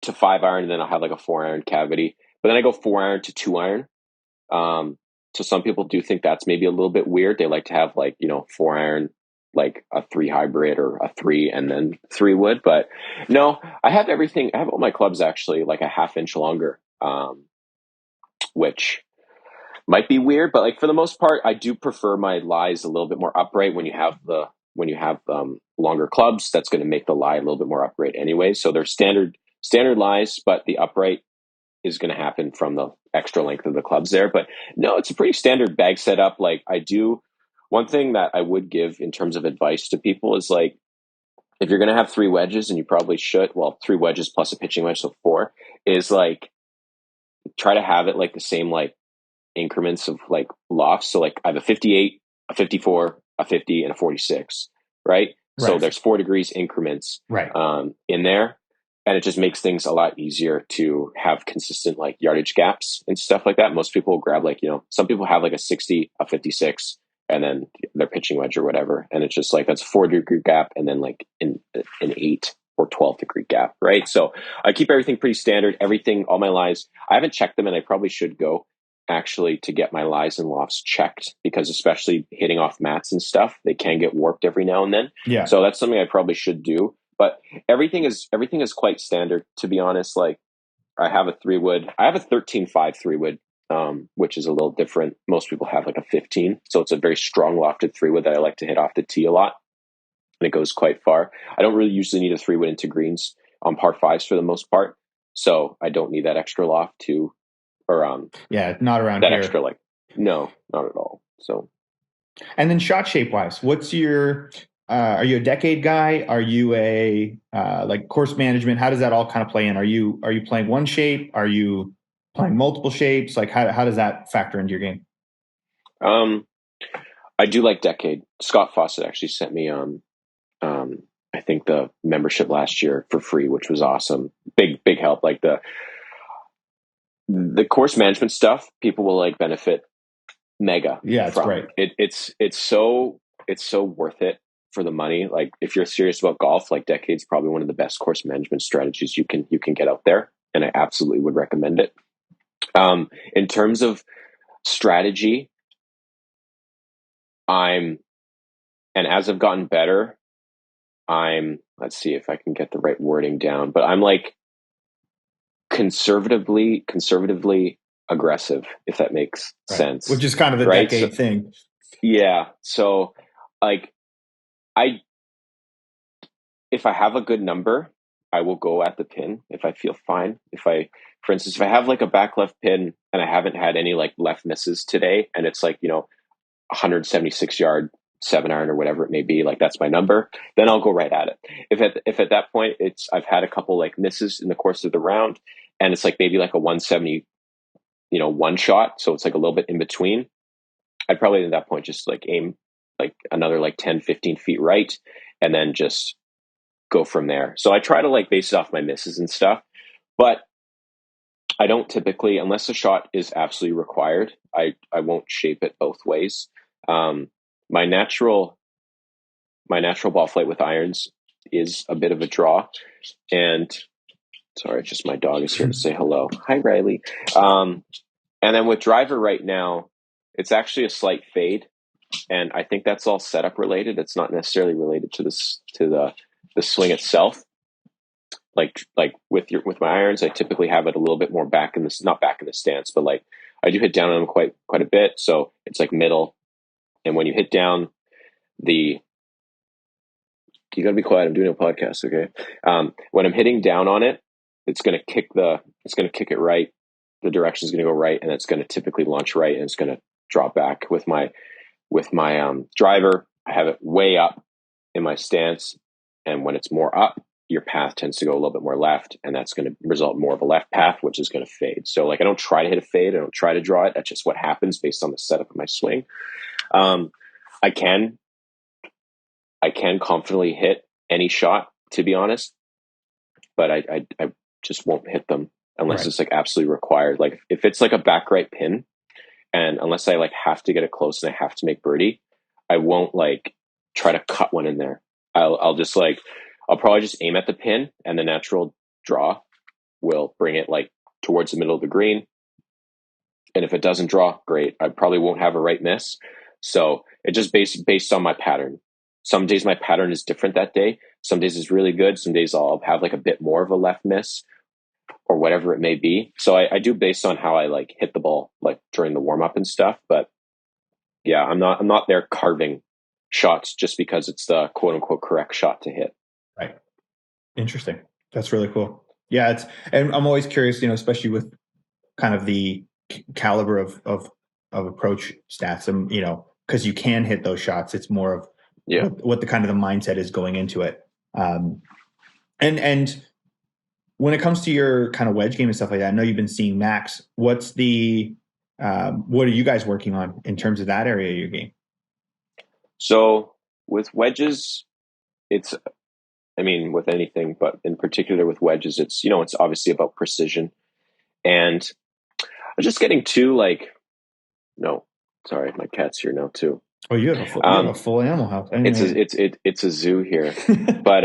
to 5 iron, and then I'll have like a 4 iron cavity. But then I go 4 iron to 2 iron. So some people do think that's maybe a little bit weird. They like to have like, 4 iron, like a 3 hybrid or a 3 and then 3 wood. But no, I have everything. I have all my clubs actually like a half-inch longer, which might be weird, but like for the most part, I do prefer my lies a little bit more upright when you have longer clubs. That's going to make the lie a little bit more upright anyway. So they're standard lies, but the upright is going to happen from the extra length of the clubs there. But no, it's a pretty standard bag setup. Like one thing that I would give in terms of advice to people is like, if you're going to have 3 wedges, and you probably should, 3 wedges plus a pitching wedge, so 4, is like, try to have it like the same like increments of like lofts. So like I have a 58, a 54, a 50, and a 46, right? So there's 4 degrees increments in there. And it just makes things a lot easier to have consistent like yardage gaps and stuff like that. Most people will grab like, some people have like a 60, a 56, and then their pitching wedge or whatever. And it's just like, that's a 4 degree gap. And then like an 8 or 12 degree gap, right? So I keep everything pretty standard. All my lies, I haven't checked them, and I probably should go actually to get my lies and lofts checked, because especially hitting off mats and stuff, they can get warped every now and then. Yeah. So that's something I probably should do. But everything is quite standard, to be honest. Like I have a 3 wood. I have a 13.5 3 wood, which is a little different. Most people have like a 15. So it's a very strong lofted 3 wood that I like to hit off the tee a lot. And it goes quite far. I don't really usually need a 3 wood into greens on par 5s for the most part. So I don't need that extra loft not around that here. extra, like, no, not at all. So, and then shot shape wise, what's your are you a decade guy? Are you a like course management? How does that all kind of play in? Are you playing one shape? Are you playing multiple shapes? Like how does that factor into your game? I do like decade. Scott Fawcett actually sent me I think the membership last year for free, which was awesome. Big help. Like the course management stuff, people will like benefit mega. Yeah, it's great. It's so worth it for the money. Like if you're serious about golf, like decade's probably one of the best course management strategies you can get out there, and I absolutely would recommend it. In terms of strategy, and as I've gotten better, let's see if I can get the right wording down, but I'm like conservatively aggressive, if that makes sense. Which is kind of the decade thing. Yeah. So like if I have a good number, I will go at the pin if I feel fine. For instance, if I have like a back left pin and I haven't had any like left misses today, and it's like, 176 yard 7 iron or whatever it may be, like that's my number, then I'll go right at it. If at that point I've had a couple like misses in the course of the round, and it's like maybe like a 170, one shot, so it's like a little bit in between, I'd probably at that point just like aim like another like 10, 15 feet right, and then just go from there. So I try to like base it off my misses and stuff, but I don't typically, unless the shot is absolutely required, I won't shape it both ways. My natural ball flight with irons is a bit of a draw, and sorry, just my dog is here to say hello. Hi, Riley. And then with driver right now, it's actually a slight fade, and I think that's all setup related. It's not necessarily related to the swing itself. Like with my irons, I typically have it a little bit more not back in the stance, but like I do hit down on them quite a bit. So it's like middle. And when you hit down you gotta be quiet. I'm doing a podcast. Okay. When I'm hitting down on it, it's going to kick it right. The direction is going to go right, and it's going to typically launch right, and it's going to drop back. With my driver, I have it way up in my stance, and when it's more up, your path tends to go a little bit more left, and that's going to result in more of a left path, which is going to fade. So like I don't try to hit a fade, I don't try to draw it. That's just what happens based on the setup of my swing. I can I can confidently hit any shot, to be honest, but I just won't hit them unless it's like absolutely required. Like if it's like a back right pin, and unless I like have to get it close and I have to make birdie, I won't like try to cut one in there. I'll just like, I'll probably just aim at the pin, and the natural draw will bring it like towards the middle of the green. And if it doesn't draw, great. I probably won't have a right miss. So it just based on my pattern. Some days my pattern is different that day. Some days is really good. Some days I'll have like a bit more of a left miss or whatever it may be. So I do based on how I like hit the ball like during the warm up and stuff. But yeah, I'm not there carving shots just because it's the quote unquote correct shot to hit. Right. Interesting. That's really cool. Yeah. And I'm always curious, especially with kind of the caliber of approach stats, and because you can hit those shots. It's more of what the kind of the mindset is going into it. And when it comes to your kind of wedge game and stuff like that, I know you've been seeing Max. What are you guys working on in terms of that area of your game? So with wedges, with anything, but in particular with wedges, it's obviously about precision. And I'm just getting too no, sorry, my cat's here now too. Oh, you have a full animal house. It's a zoo here. But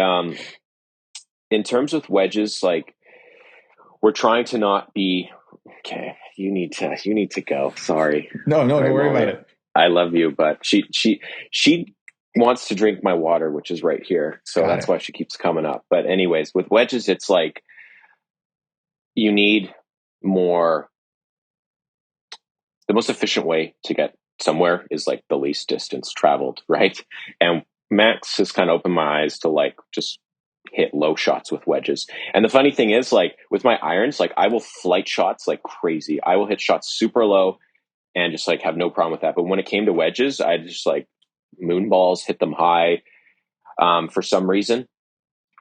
in terms of wedges, like we're trying to not be okay. You need to go. Sorry. No, don't worry about it. I love you, but she wants to drink my water, which is right here. So that's why she keeps coming up. But anyways, with wedges, it's like you need more. The most efficient way to get somewhere is like the least distance traveled, right? And Max has kind of opened my eyes to like just hit low shots with wedges. And the funny thing is, like with my irons, like I will flight shots like crazy. I will hit shots super low and just like have no problem with that. But when it came to wedges, I just like moon balls, hit them high for some reason.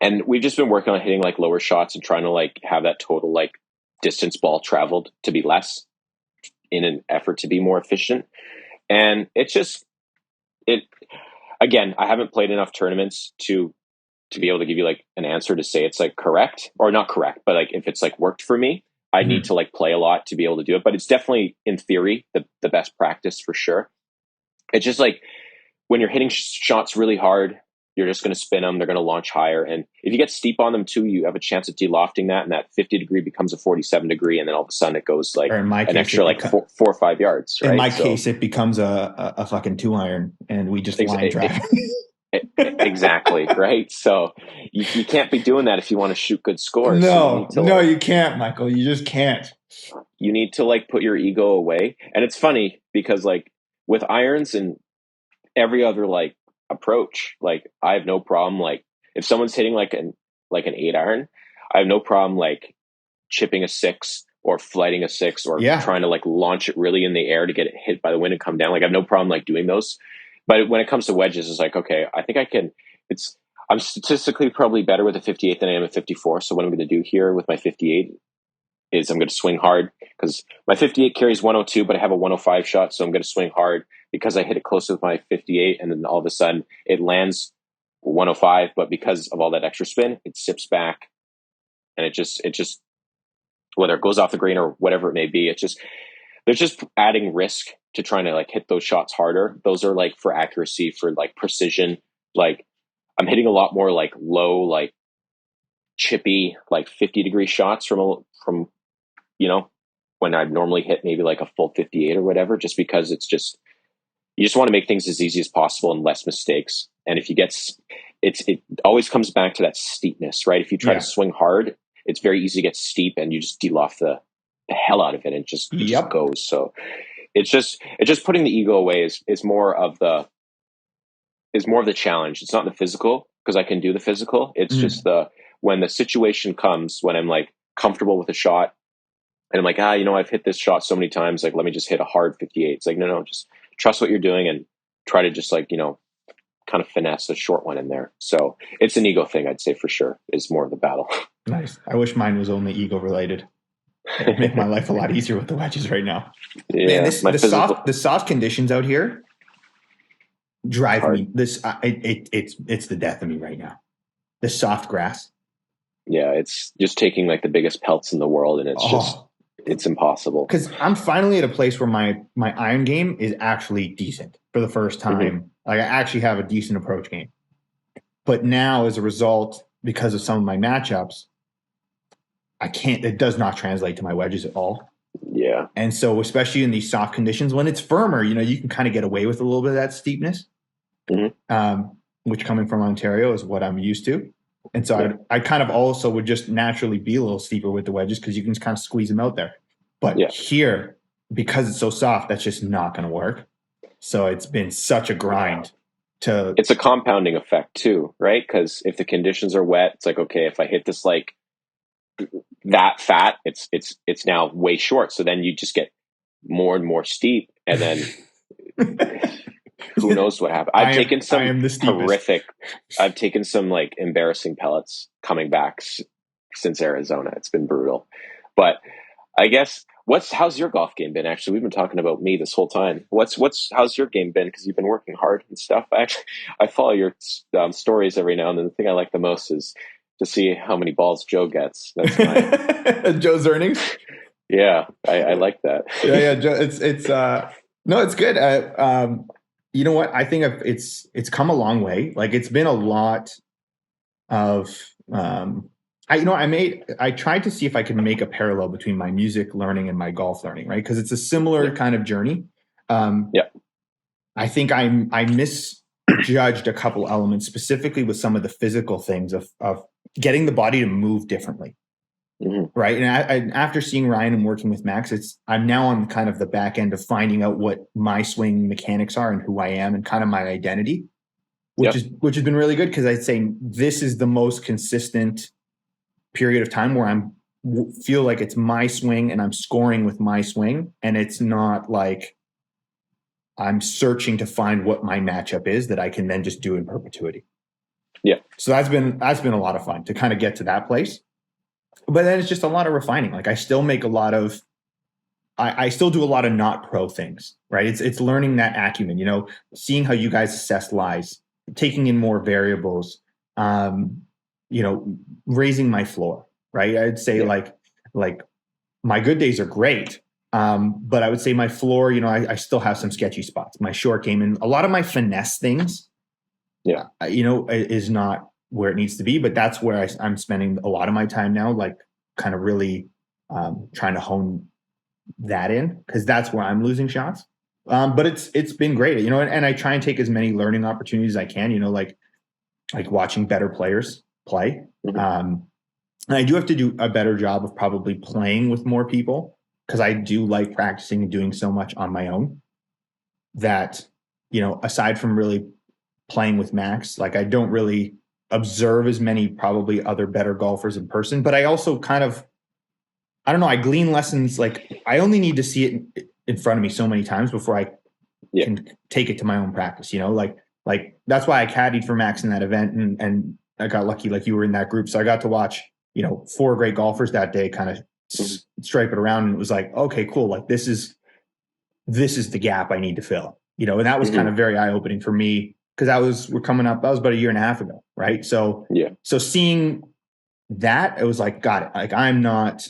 And we've just been working on hitting like lower shots and trying to like have that total like distance ball traveled to be less in an effort to be more efficient. And again, I haven't played enough tournaments to be able to give you like an answer to say it's like correct or not correct, but like if it's like worked for me, I need to like play a lot to be able to do it. But it's definitely in theory the best practice for sure. It's just like when you're hitting shots really hard, you're just going to spin them. They're going to launch higher. And if you get steep on them too, you have a chance of delofting that. And that 50 degree becomes a 47 degree. And then all of a sudden it goes like an extra like 4 or 5 yards. Right? In my case, it becomes a fucking 2-iron and we just line drive. Exactly. Right. So you can't be doing that if you want to shoot good scores. No, you can't, Michael. You just can't. You need to like put your ego away. And it's funny because like with irons and every other like approach, like I have no problem. Like if someone's hitting like an 8-iron, I have no problem like chipping a 6 or flighting a 6 or trying to like launch it really in the air to get it hit by the wind and come down. Like I have no problem like doing those. But when it comes to wedges, it's like, okay, I think I can. I'm statistically probably better with a 58 than I am a 54. So what I'm going to do here with my 58 is I'm going to swing hard because my 58 carries 102, but I have a 105 shot. So I'm going to swing hard because I hit it close with my 58. And then all of a sudden it lands 105. But because of all that extra spin, it sips back. And it just, whether it goes off the green or whatever it may be, there's just adding risk to trying to like hit those shots harder. Those are like for accuracy, for like precision. Like I'm hitting a lot more like low, like chippy, like 50 degree shots from when I'd normally hit maybe like a full 58 or whatever, just because you just want to make things as easy as possible and less mistakes. And if you it always comes back to that steepness, right? If you try to swing hard, it's very easy to get steep and you just de-loft the hell out of it and it just goes. So it's just putting the ego away is more of the challenge. It's not the physical, because I can do the physical. It's just when the situation comes, when I'm like comfortable with a shot and I'm like, I've hit this shot so many times, like, let me just hit a hard 58. It's like, no, just trust what you're doing and try to just like, kind of finesse a short one in there. So it's an ego thing, I'd say for sure, is more of the battle. Nice. I wish mine was only ego related. It'd make my life a lot easier with the wedges right now. Yeah, man, the soft conditions out here, drive hard. me. It's the death of me right now. The soft grass. Yeah, it's just taking like the biggest pelts in the world, and it's impossible. Because I'm finally at a place where my iron game is actually decent for the first time. Like I actually have a decent approach game. But now, as a result, because of some of my matchups, it does not translate to my wedges at all. Yeah. And so, especially in these soft conditions, when it's firmer, you can kind of get away with a little bit of that steepness, which coming from Ontario is what I'm used to. And so I kind of also would just naturally be a little steeper with the wedges because you can just kind of squeeze them out there. But here, because it's so soft, that's just not going to work. So it's been such a grind. It's a compounding effect too, right? Because if the conditions are wet, it's like, okay, if I hit this like that fat, it's now way short. So then you just get more and more steep, and then who knows what happened. I've taken some like embarrassing pellets coming back since Arizona. It's been brutal. But I guess how's your golf game been? Actually, we've been talking about me this whole time. How's your game been? Because you've been working hard and stuff. I follow your stories every now and then. The thing I like the most is to see how many balls Joe gets. That's my Joe's earnings. Yeah, I like that. Yeah, Joe. It's good. You know what? I think it's come a long way. Like it's been a lot of. I tried to see if I could make a parallel between my music learning and my golf learning, right? Because it's a similar kind of journey. I think I misjudged a couple elements, specifically with some of the physical things of getting the body to move differently, right? And after seeing Ryan and working with Max, I'm now on kind of the back end of finding out what my swing mechanics are and who I am and kind of my identity, which has been really good because I'd say this is the most consistent period of time where I'm feel like it's my swing and I'm scoring with my swing, and it's not like I'm searching to find what my matchup is that I can then just do in perpetuity. Yeah. So that's been a lot of fun to kind of get to that place. But then it's just a lot of refining. Like I still make a lot of I still do a lot of not pro things, right? It's learning that acumen, seeing how you guys assess lies, taking in more variables, raising my floor, right? I'd say like my good days are great. But I would say my floor, I still have some sketchy spots. My short game and a lot of my finesse things, is not where it needs to be. But that's where I'm spending a lot of my time now, like kind of really trying to hone that in, because that's where I'm losing shots. But it's been great, and I try and take as many learning opportunities as I can, like watching better players play. And I do have to do a better job of probably playing with more people, because I do like practicing and doing so much on my own that, aside from really playing with Max, like I don't really observe as many probably other better golfers in person, but I also kind of, I don't know, I glean lessons. Like I only need to see it in front of me so many times before I can take it to my own practice, like that's why I caddied for Max in that event. And I got lucky, like you were in that group. So I got to watch, 4 great golfers that day kind of stripe it around. And it was like, okay, cool. Like this is the gap I need to fill, and that was kind of very eye-opening for me, because that was about a year and a half ago. Right. So, so seeing that, it was like, got it. Like I'm not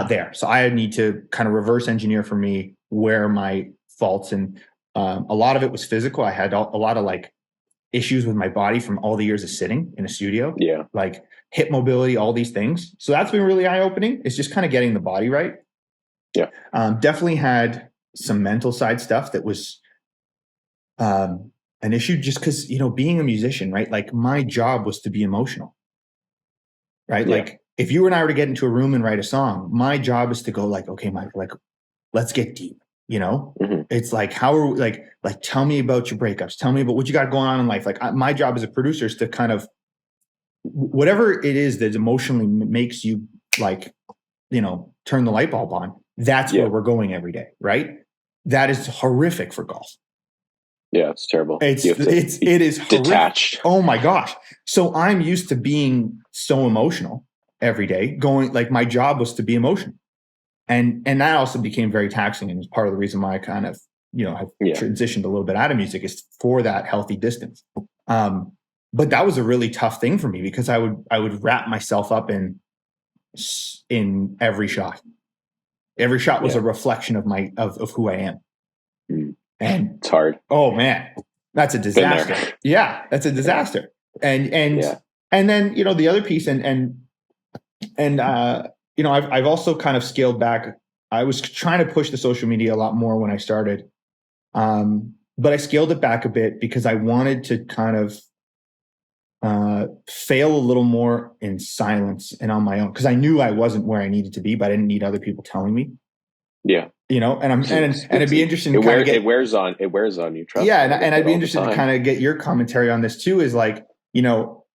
there. So I need to kind of reverse engineer for me where my faults, and a lot of it was physical. I had a lot of like issues with my body from all the years of sitting in a studio, like hip mobility, all these things. So that's been really eye-opening. It's just kind of getting the body right. Definitely had some mental side stuff that was an issue, just because, being a musician, right? Like my job was to be emotional, right? Like if you and I were to get into a room and write a song, my job is to go like, okay, Mike, like let's get deep. It's like, how are we, like tell me about your breakups, tell me about what you got going on in life. Like my job as a producer is to kind of, whatever it is that emotionally makes you like, turn the light bulb on. That's where we're going every day, right? That is horrific for golf. Yeah, it's terrible. It is detached. Horrific. Oh my gosh. So I'm used to being so emotional every day, going like my job was to be emotional. And that also became very taxing, and was part of the reason why I kind of I've transitioned a little bit out of music is for that healthy distance. But that was a really tough thing for me because I would wrap myself up in every shot. Every shot was a reflection of who I am. And it's hard. Oh man, that's a disaster. Yeah, that's a disaster. And then, the other piece and I've also kind of scaled back. I was trying to push the social media a lot more when I started. But I scaled it back a bit because I wanted to kind of fail a little more in silence and on my own, because I knew I wasn't where I needed to be, but I didn't need other people telling me. Yeah. And it'd be interesting. It wears on you. Trust me. And I'd be interested to kind of get your commentary on this too. Is like,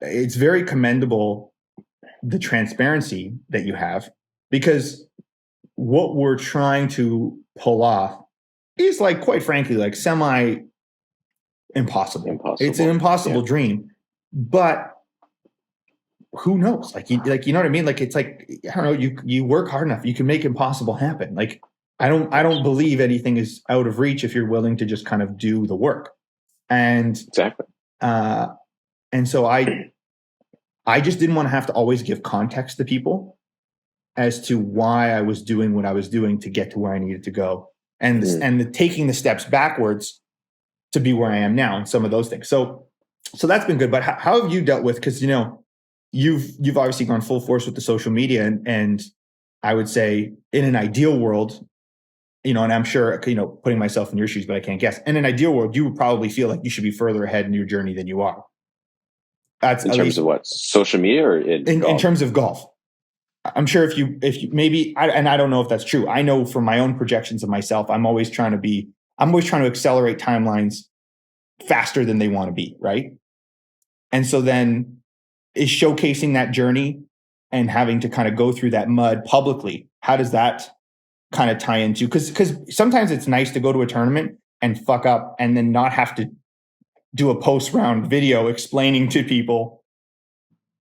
it's very commendable, the transparency that you have, because what we're trying to pull off is, like, quite frankly, like semi impossible. It's an impossible dream, but who knows? Like, you know what I mean? Like, it's like, I don't know, you work hard enough, you can make impossible happen. Like, I don't believe anything is out of reach if you're willing to just kind of do the work. And exactly. And so I just didn't want to have to always give context to people as to why I was doing what I was doing to get to where I needed to go, and taking the steps backwards to be where I am now, and some of those things. So that's been good. But how have you dealt with? Because you've obviously gone full force with the social media, and I would say in an ideal world, and I'm sure, putting myself in your shoes, but I can't guess. In an ideal world, you would probably feel like you should be further ahead in your journey than you are. That's in terms of what, social media, or in terms of golf. I'm sure if you maybe, and I don't know if that's true. I know from my own projections of myself, I'm always trying to accelerate timelines faster than they want to be, right? And so then is showcasing that journey and having to kind of go through that mud publicly, how does that kind of tie into, because sometimes it's nice to go to a tournament and fuck up and then not have to do a post-round video explaining to people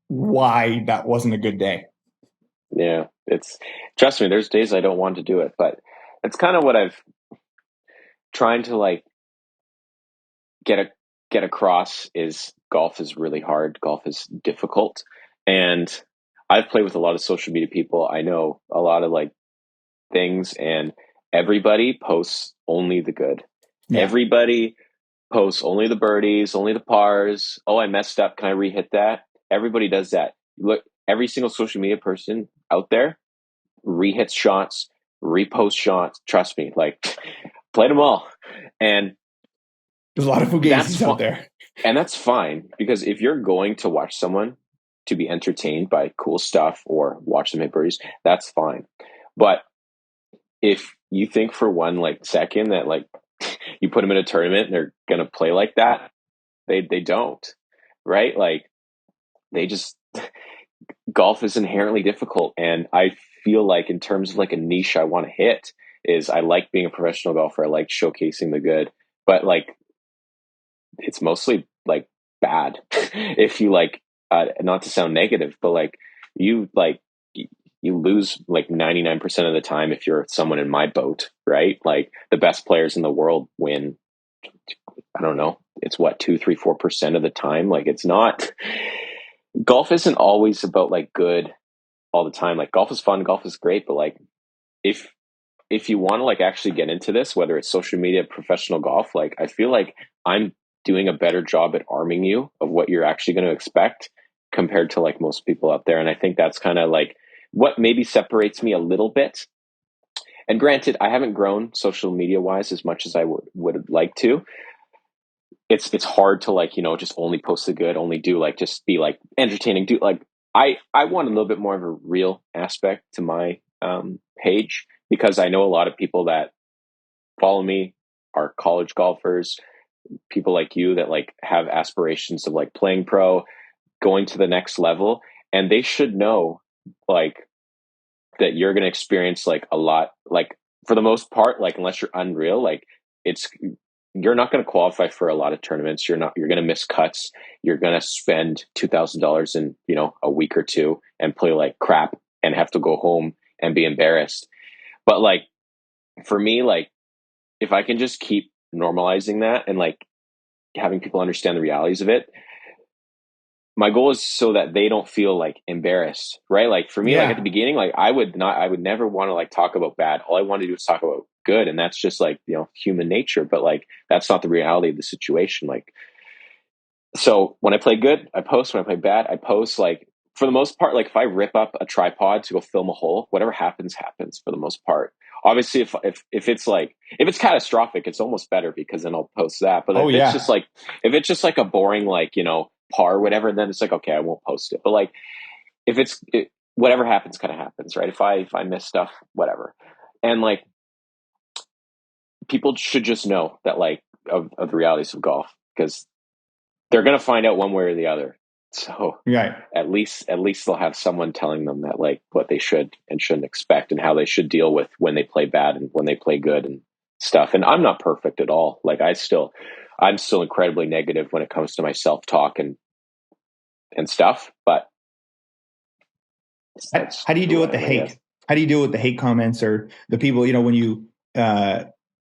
why that wasn't a good day. Yeah, trust me, there's days I don't want to do it, but it's kind of what I've trying to like get across is golf is really hard. Golf is difficult. And I've played with a lot of social media people. I know a lot of like things, and everybody posts only the good. Yeah. Everybody posts only the birdies, only the pars. Oh, I messed up. Can I re-hit that? Everybody does that. Look, every single social media person out there re-hits shots, reposts shots. Trust me, like, played them all. And there's a lot of fugazis out there. And that's fine, because if you're going to watch someone to be entertained by cool stuff or watch them hit birdies, that's fine. But if you think for one like second that like you put them in a tournament and they're going to play like that, they don't, right? Like, they just, golf is inherently difficult. And I feel like in terms of like a niche I want to hit is, I like being a professional golfer. I like showcasing the good, but like, it's mostly like bad. If you like, not to sound negative, but like you lose like 99% of the time if you're someone in my boat, right? Like, the best players in the world win, I don't know, it's what, 2, 3, 4% of the time. Like, it's not, golf isn't always about like good all the time. Like, golf is fun, golf is great, but like, if you want to like actually get into this, whether it's social media, professional golf, like, I feel like I'm doing a better job at arming you of what you're actually going to expect compared to like most people out there. And I think that's kind of like what maybe separates me a little bit. And granted, I haven't grown social media wise as much as I would like to. It's hard to like, just only post the good, only do like, just be like entertaining. Do like, I want a little bit more of a real aspect to my page, because I know a lot of people that follow me are college golfers, people like you that like have aspirations of like playing pro, going to the next level, and they should know like that you're going to experience like a lot, like for the most part, like unless you're unreal, like you're not going to qualify for a lot of tournaments. You're going to miss cuts. You're going to spend $2,000 in, a week or two and play like crap and have to go home and be embarrassed. But like, for me, like, if I can just keep normalizing that and like having people understand the realities of it, my goal is so that they don't feel like embarrassed, right? Like for me, like at the beginning, like I would never want to like talk about bad. All I want to do is talk about good. And that's just like, human nature, but like, that's not the reality of the situation. Like, so when I play good, I post. When I play bad, I post. Like for the most part, like if I rip up a tripod to go film a hole, whatever happens, happens for the most part. Obviously, if it's like if it's catastrophic, it's almost better because then I'll post that. But if it's just like a boring like par or whatever, then it's like okay, I won't post it. But like if whatever happens, kind of happens, right? If I miss stuff, whatever, and like people should just know that like of the realities of golf because they're going to find out one way or the other. So at least they'll have someone telling them that like what they should and shouldn't expect and how they should deal with when they play bad and when they play good and stuff. And I'm not perfect at all. Like I'm still incredibly negative when it comes to my self-talk and stuff. But how do you deal with the hate? How do you deal with the hate comments or the people,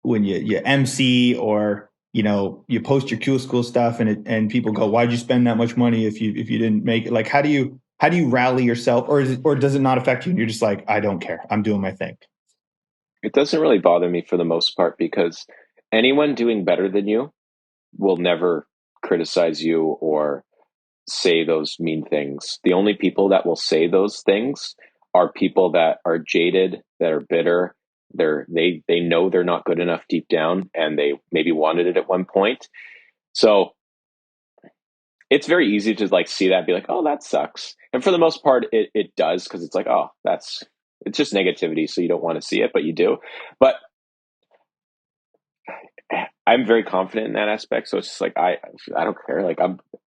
when you MC or you post your cool school stuff and people go, why'd you spend that much money if you didn't make it? Like, how do you rally yourself, or does it not affect you? And you're just like, I don't care. I'm doing my thing. It doesn't really bother me for the most part because anyone doing better than you will never criticize you or say those mean things. The only people that will say those things are people that are jaded, that are bitter. They know they're not good enough deep down and they maybe wanted it at one point. So it's very easy to like see that and be like, oh, that sucks. And for the most part, it does because it's like, oh, it's just negativity. So you don't want to see it, but you do. But I'm very confident in that aspect. So it's just like, I don't care. Like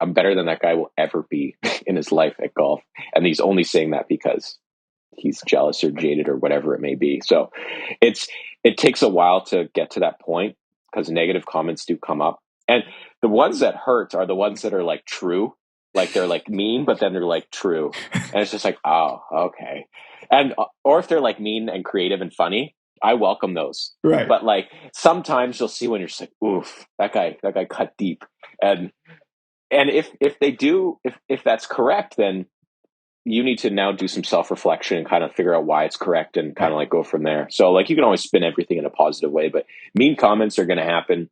I'm better than that guy will ever be in his life at golf. And he's only saying that because he's jealous or jaded or whatever it may be. So it takes a while to get to that point because negative comments do come up. And the ones that hurt are the ones that are like true, like they're like mean, but then they're like true. And it's just like, oh, okay. And, or if they're like mean and creative and funny, I welcome those. Right. But like sometimes you'll see when you're just like, oof, that guy cut deep. And if they do, if that's correct, then you need to now do some self-reflection and kind of figure out why it's correct and kind of like go from there. So like you can always spin everything in a positive way, but mean comments are going to happen.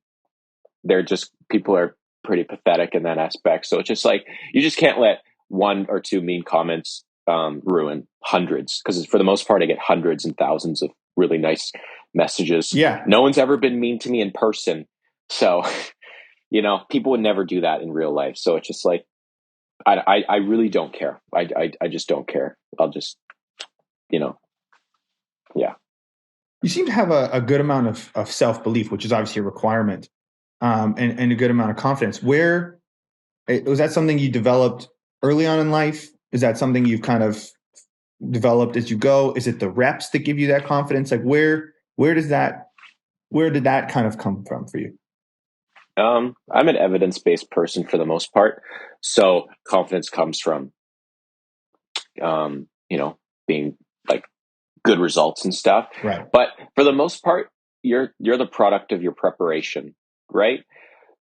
They're just, people are pretty pathetic in that aspect. So it's just like, you just can't let one or two mean comments ruin hundreds. Cause for the most part, I get hundreds and thousands of really nice messages. Yeah. No one's ever been mean to me in person. So, people would never do that in real life. So it's just like, I really don't care. I just don't care. I'll just, yeah. You seem to have a good amount of self-belief, which is obviously a requirement, and a good amount of confidence. Where was that something you developed early on in life? Is that something you've kind of developed as you go? Is it the reps that give you that confidence? Like where did that kind of come from for you? I'm an evidence-based person for the most part. So confidence comes from, being like good results and stuff. Right. But for the most part, you're the product of your preparation, right?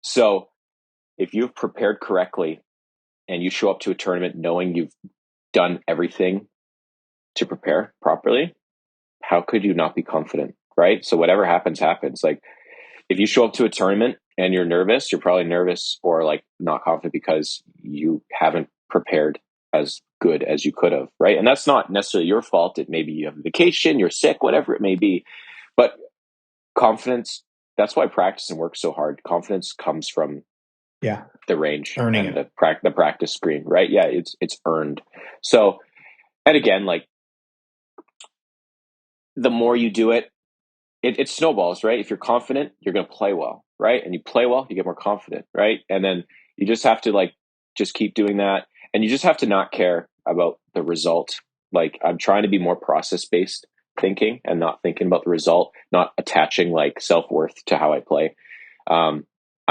So if you've prepared correctly and you show up to a tournament knowing you've done everything to prepare properly, how could you not be confident, right? So whatever happens, happens. Like if you show up to a tournament and you're nervous, you're probably nervous or like not confident because you haven't prepared as good as you could have, right? And that's not necessarily your fault. It may be you have a vacation, you're sick, whatever it may be. But confidence, that's why practice and work so hard. Confidence comes from the range earning and it. the practice screen, right? Yeah, it's earned. So, and again, like the more you do it, it snowballs, right? If you're confident, you're going to play well, right? And you play well, you get more confident, right? And then you just have to like, just keep doing that. And you just have to not care about the result. Like I'm trying to be more process-based thinking and not thinking about the result, not attaching like self-worth to how I play. I'm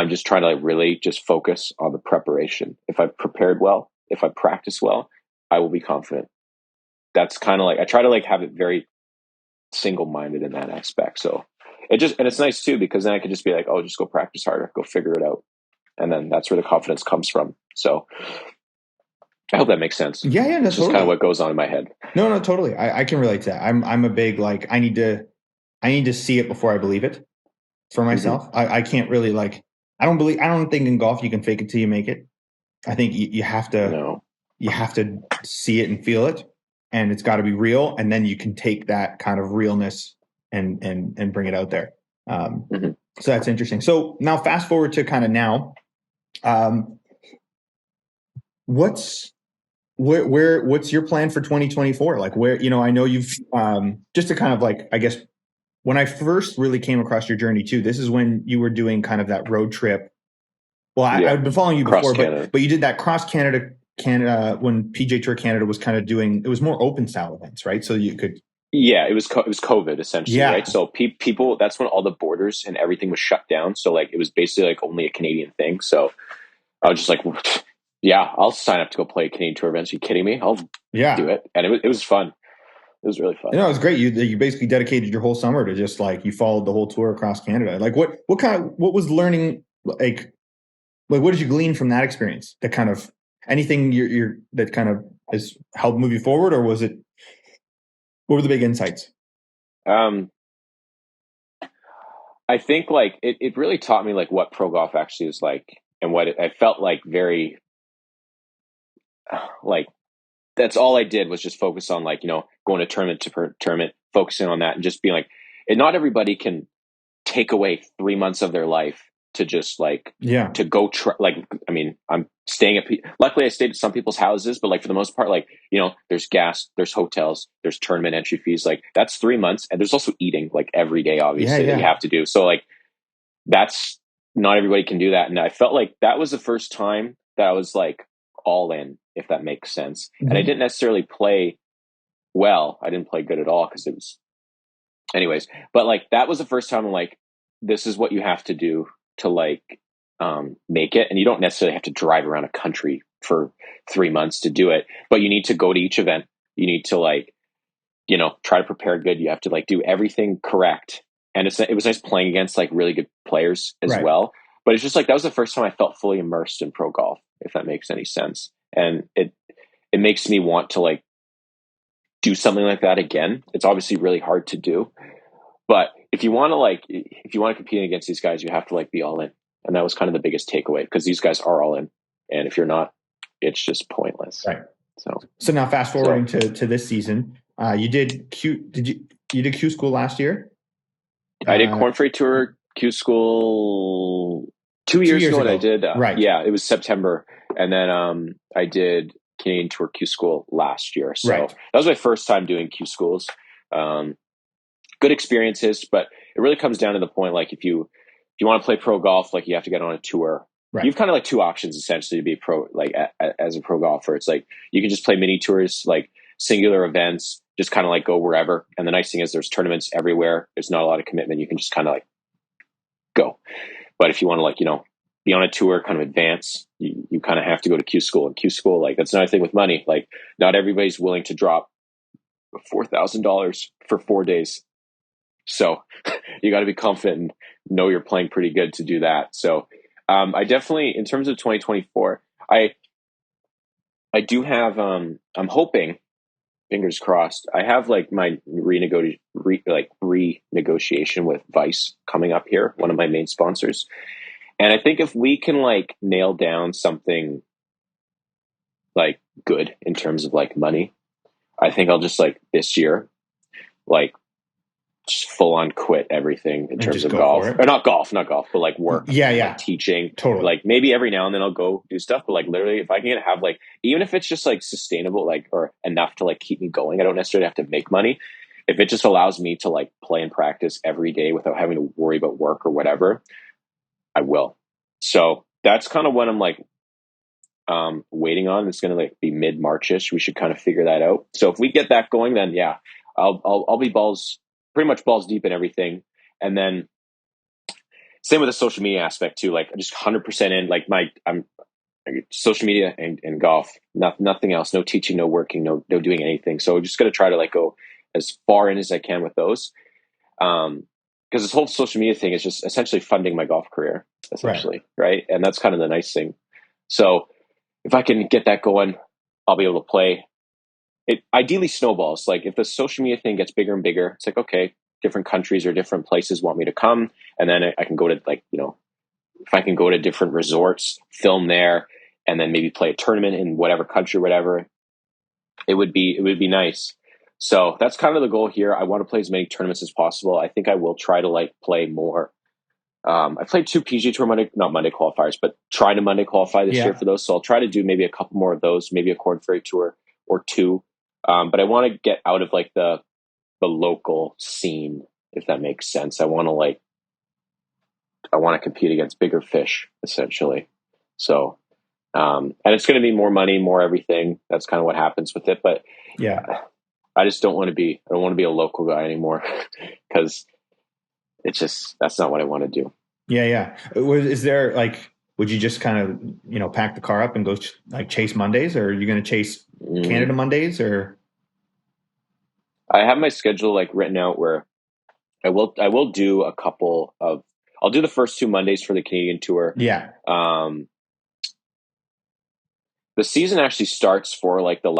just trying to like really just focus on the preparation. If I've prepared well, if I practice well, I will be confident. That's kind of like, I try to like have it very single-minded in that aspect. So and it's nice too, because then I could just be like, oh, just go practice harder, go figure it out. And then that's where the confidence comes from. So I hope that makes sense. Yeah, no, It's just kind of totally. what goes on in my head. No, totally. I can relate to that. I'm a big, like, I need to see it before I believe it for myself. I can't really, like, I don't think in golf you can fake it till you make it. I think you have to No. see it and feel it, and it's got to be real, and then you can take that kind of realness and bring it out there. Mhm. So that's interesting. So now fast forward to kind of now. What's what's your plan for 2024? Like, where, I know you've just to kind of, like, I guess when I first really came across your journey too, this is when you were doing kind of that road trip. Well, Yeah. I've been following you Across before, Canada. but you did that cross Canada when PJ Tour Canada was kind of doing, it was more open style events, right? So you could, Yeah, it was COVID essentially, yeah, right? So people, that's when all the borders and everything was shut down. So like it was basically like only a Canadian thing. So I was just like, yeah, I'll sign up to go play a Canadian Tour events. Are you kidding me? I'll yeah. do it. And it was fun. It was really fun. It was great. You basically dedicated your whole summer to just, like, you followed the whole tour across Canada. Like, what was learning, like what did you glean from that experience? That kind of anything you're that kind of has helped move you forward, or was it? What were the big insights? Um, I think like it really taught me like what pro golf actually is like, and I felt like very like that's all I did was just focus on, like, going to tournament to tournament, focusing on that, and just being like, and not everybody can take away 3 months of their life to just like Yeah, to go try. Like, I mean, I'm staying luckily I stayed at some people's houses, but like for the most part, like, there's gas, there's hotels, there's tournament entry fees, like that's 3 months, and there's also eating like every day, obviously, that you yeah. have to do. So like that's not everybody can do that, and I felt like that was the first time that I was like all in, if that makes sense. And I Mm-hmm. didn't necessarily play well. I didn't play good at all because it was, anyways. But like that was the first time I'm like, this is what you have to do to like make it, and you don't necessarily have to drive around a country for 3 months to do it, but you need to go to each event. You need to like try to prepare good. You have to like do everything correct, and it was nice playing against like really good players as Right. well. But it's just like that was the first time I felt fully immersed in pro golf, if that makes any sense. And it makes me want to like do something like that again. It's obviously really hard to do, but if you want to compete against these guys, you have to like be all in. And that was kind of the biggest takeaway, because these guys are all in, and if you're not, it's just pointless. Right. So now fast forwarding to this season, you did Q. You did Q school last year? I did Corn Ferry Tour Q School 2 years ago, and I did Right. yeah, it was September, and then I did Canadian Tour Q School last year. So Right. that was my first time doing Q schools. Good experiences, but it really comes down to the point, like if you want to play pro golf, like you have to get on a tour. Right. You've kind of like two options essentially to be pro, like as a pro golfer. It's like you can just play mini tours, like singular events, just kind of like go wherever. And the nice thing is there's tournaments everywhere. There's not a lot of commitment. You can just kind of like go. But if you want to like, be on a tour, kind of advance, you kind of have to go to Q school. And Q school, like that's another thing with money. Like not everybody's willing to drop $4,000 for 4 days. So you got to be confident and know you're playing pretty good to do that. So I definitely, in terms of 2024, I do have, I'm hoping, fingers crossed, I have like my renegotiation with Vice coming up here, one of my main sponsors. And I think if we can like nail down something like good in terms of like money, I think I'll just like this year, like just full on quit everything in terms of golf, or not golf, but like work, Yeah. like teaching, Totally. like maybe every now and then I'll go do stuff, but like literally if I can have like, even if it's just like sustainable, like, or enough to like keep me going, I don't necessarily have to make money. If it just allows me to like play and practice every day without having to worry about work or whatever, I will. So that's kind of what I'm like waiting on. It's going to like be mid-Marchish. We should kind of figure that out. So if we get that going, then yeah, I'll be pretty much balls deep in everything. And then same with the social media aspect too. Like just 100% in. Like I'm social media and golf. Nothing else. No teaching. No working. No doing anything. So I'm just going to try to like go as far in as I can with those. because this whole social media thing is just essentially funding my golf career, Right. essentially, right? And that's kind of the nice thing. So if I can get that going, I'll be able to play. It ideally snowballs. Like if the social media thing gets bigger and bigger, it's like, okay, different countries or different places want me to come. And then I can go to like, if I can go to different resorts, film there, and then maybe play a tournament in whatever country, whatever, it would be nice. So that's kind of the goal here. I want to play as many tournaments as possible. I think I will try to like play more. I played 2 PGA Tour not Monday qualifiers, but trying to Monday qualify this year Yeah. for those. So I'll try to do maybe a couple more of those, maybe a Corn Ferry Tour or 2. But I want to get out of like the local scene, if that makes sense. I want to compete against bigger fish, essentially. So, and it's going to be more money, more everything. That's kind of what happens with it. But Yeah. I just don't want to be a local guy anymore because that's not what I want to do. Yeah. Is there like, would you just kind of, pack the car up and go like chase Mondays, or are you going to chase Canada Mondays, or? I have my schedule like written out where I will do a couple of, I'll do the first 2 Mondays for the Canadian tour. Yeah. The season actually starts for like the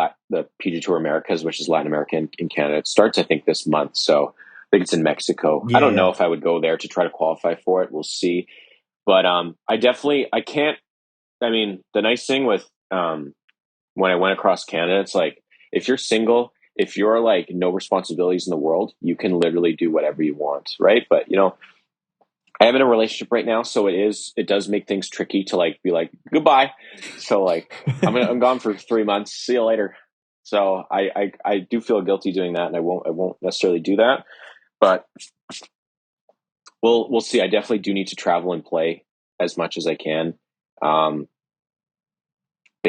PGA Tour Americas, which is Latin America in Canada. It starts, I think, this month. So I think it's in Mexico. Yeah, I don't know if I would go there to try to qualify for it. We'll see. But I can't. I mean, the nice thing with when I went across Canada, it's like if you're single, if you're like no responsibilities in the world, you can literally do whatever you want, right? But I am in a relationship right now, so it does make things tricky to like be like goodbye. So like I'm gone for 3 months. See you later. So I do feel guilty doing that, and I won't necessarily do that. But we'll see. I definitely do need to travel and play as much as I can. But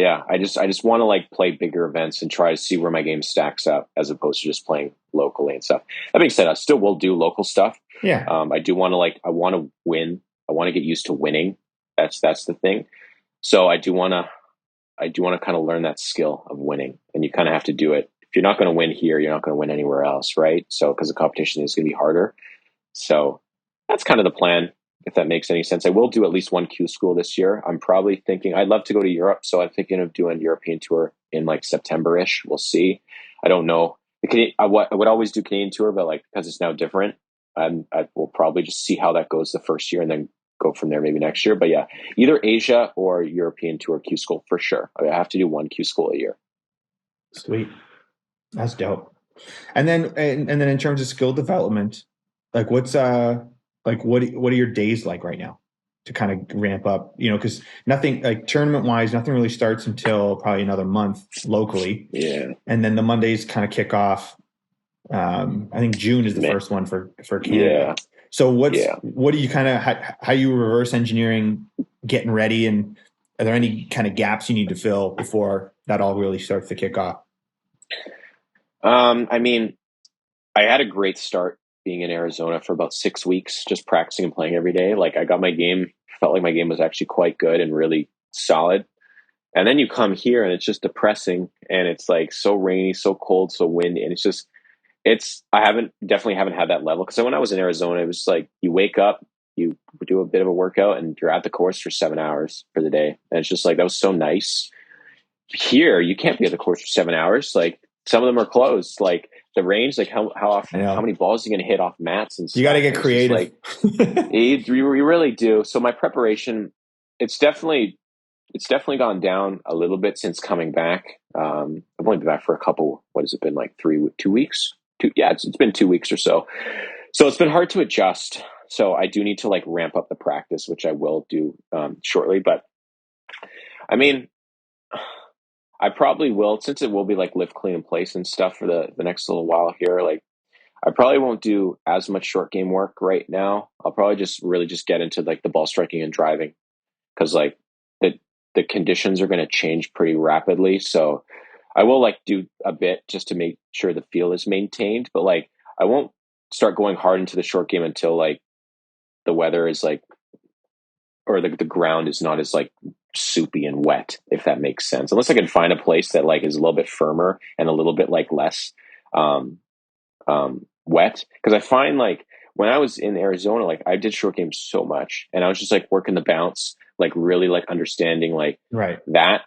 yeah, I just want to like play bigger events and try to see where my game stacks up as opposed to just playing locally and stuff. That being said, I still will do local stuff. Yeah. I do want to I want to win. I want to get used to winning. That's the thing. So I do want to kind of learn that skill of winning, and you kind of have to do it. If you're not going to win here, you're not going to win anywhere else, right? So because the competition is going to be harder. So that's kind of the plan, if that makes any sense. I will do at least 1 Q school this year. I'm probably thinking I'd love to go to Europe, so I'm thinking of doing European tour in like September-ish. We'll see. I don't know. I would always do Canadian tour, but like because it's now different, I will probably just see how that goes the first year and then go from there maybe next year. But yeah, either Asia or European tour Q school for sure. I have to do 1 Q school a year. Sweet. That's dope. And then in terms of skill development, like what are your days like right now to kind of ramp up, because nothing like tournament wise, nothing really starts until probably another month locally. Yeah. And then the Mondays kind of kick off. I think June is the first one for Canada. Yeah. So what do you kind of, how you reverse engineering getting ready, and are there any kind of gaps you need to fill before that all really starts to kick off? I mean, I had a great start being in Arizona for about 6 weeks, just practicing and playing every day. Like I got my game, felt like my game was actually quite good and really solid. And then you come here and it's just depressing, and it's like so rainy, so cold, so windy. And definitely haven't had that level. Cause when I was in Arizona, it was like, you wake up, you do a bit of a workout, and you're at the course for 7 hours for the day. And it's just like, that was so nice. Here, you can't be at the course for 7 hours. Like some of them are closed. Like the range, like how often, how many balls are you going to hit off mats and stuff? You got to get creative. Like, you really do. So my preparation, it's definitely gone down a little bit since coming back. I've only been back for a couple. What has it been, like 2 weeks? It's been 2 weeks or so. So it's been hard to adjust. So I do need to like ramp up the practice, which I will do shortly. But I mean, I probably will, since it will be like lift, clean, and place and stuff for the next little while here. Like I probably won't do as much short game work right now. I'll probably just really just get into like the ball striking and driving, because like the conditions are going to change pretty rapidly. So I will like do a bit just to make sure the feel is maintained, but like I won't start going hard into the short game until like the weather is like, or the ground is not as like soupy and wet, if that makes sense. Unless I can find a place that like is a little bit firmer and a little bit like less wet. Because I find like when I was in Arizona, like I did short game so much, and I was just like working the bounce, like really like understanding like Right. that.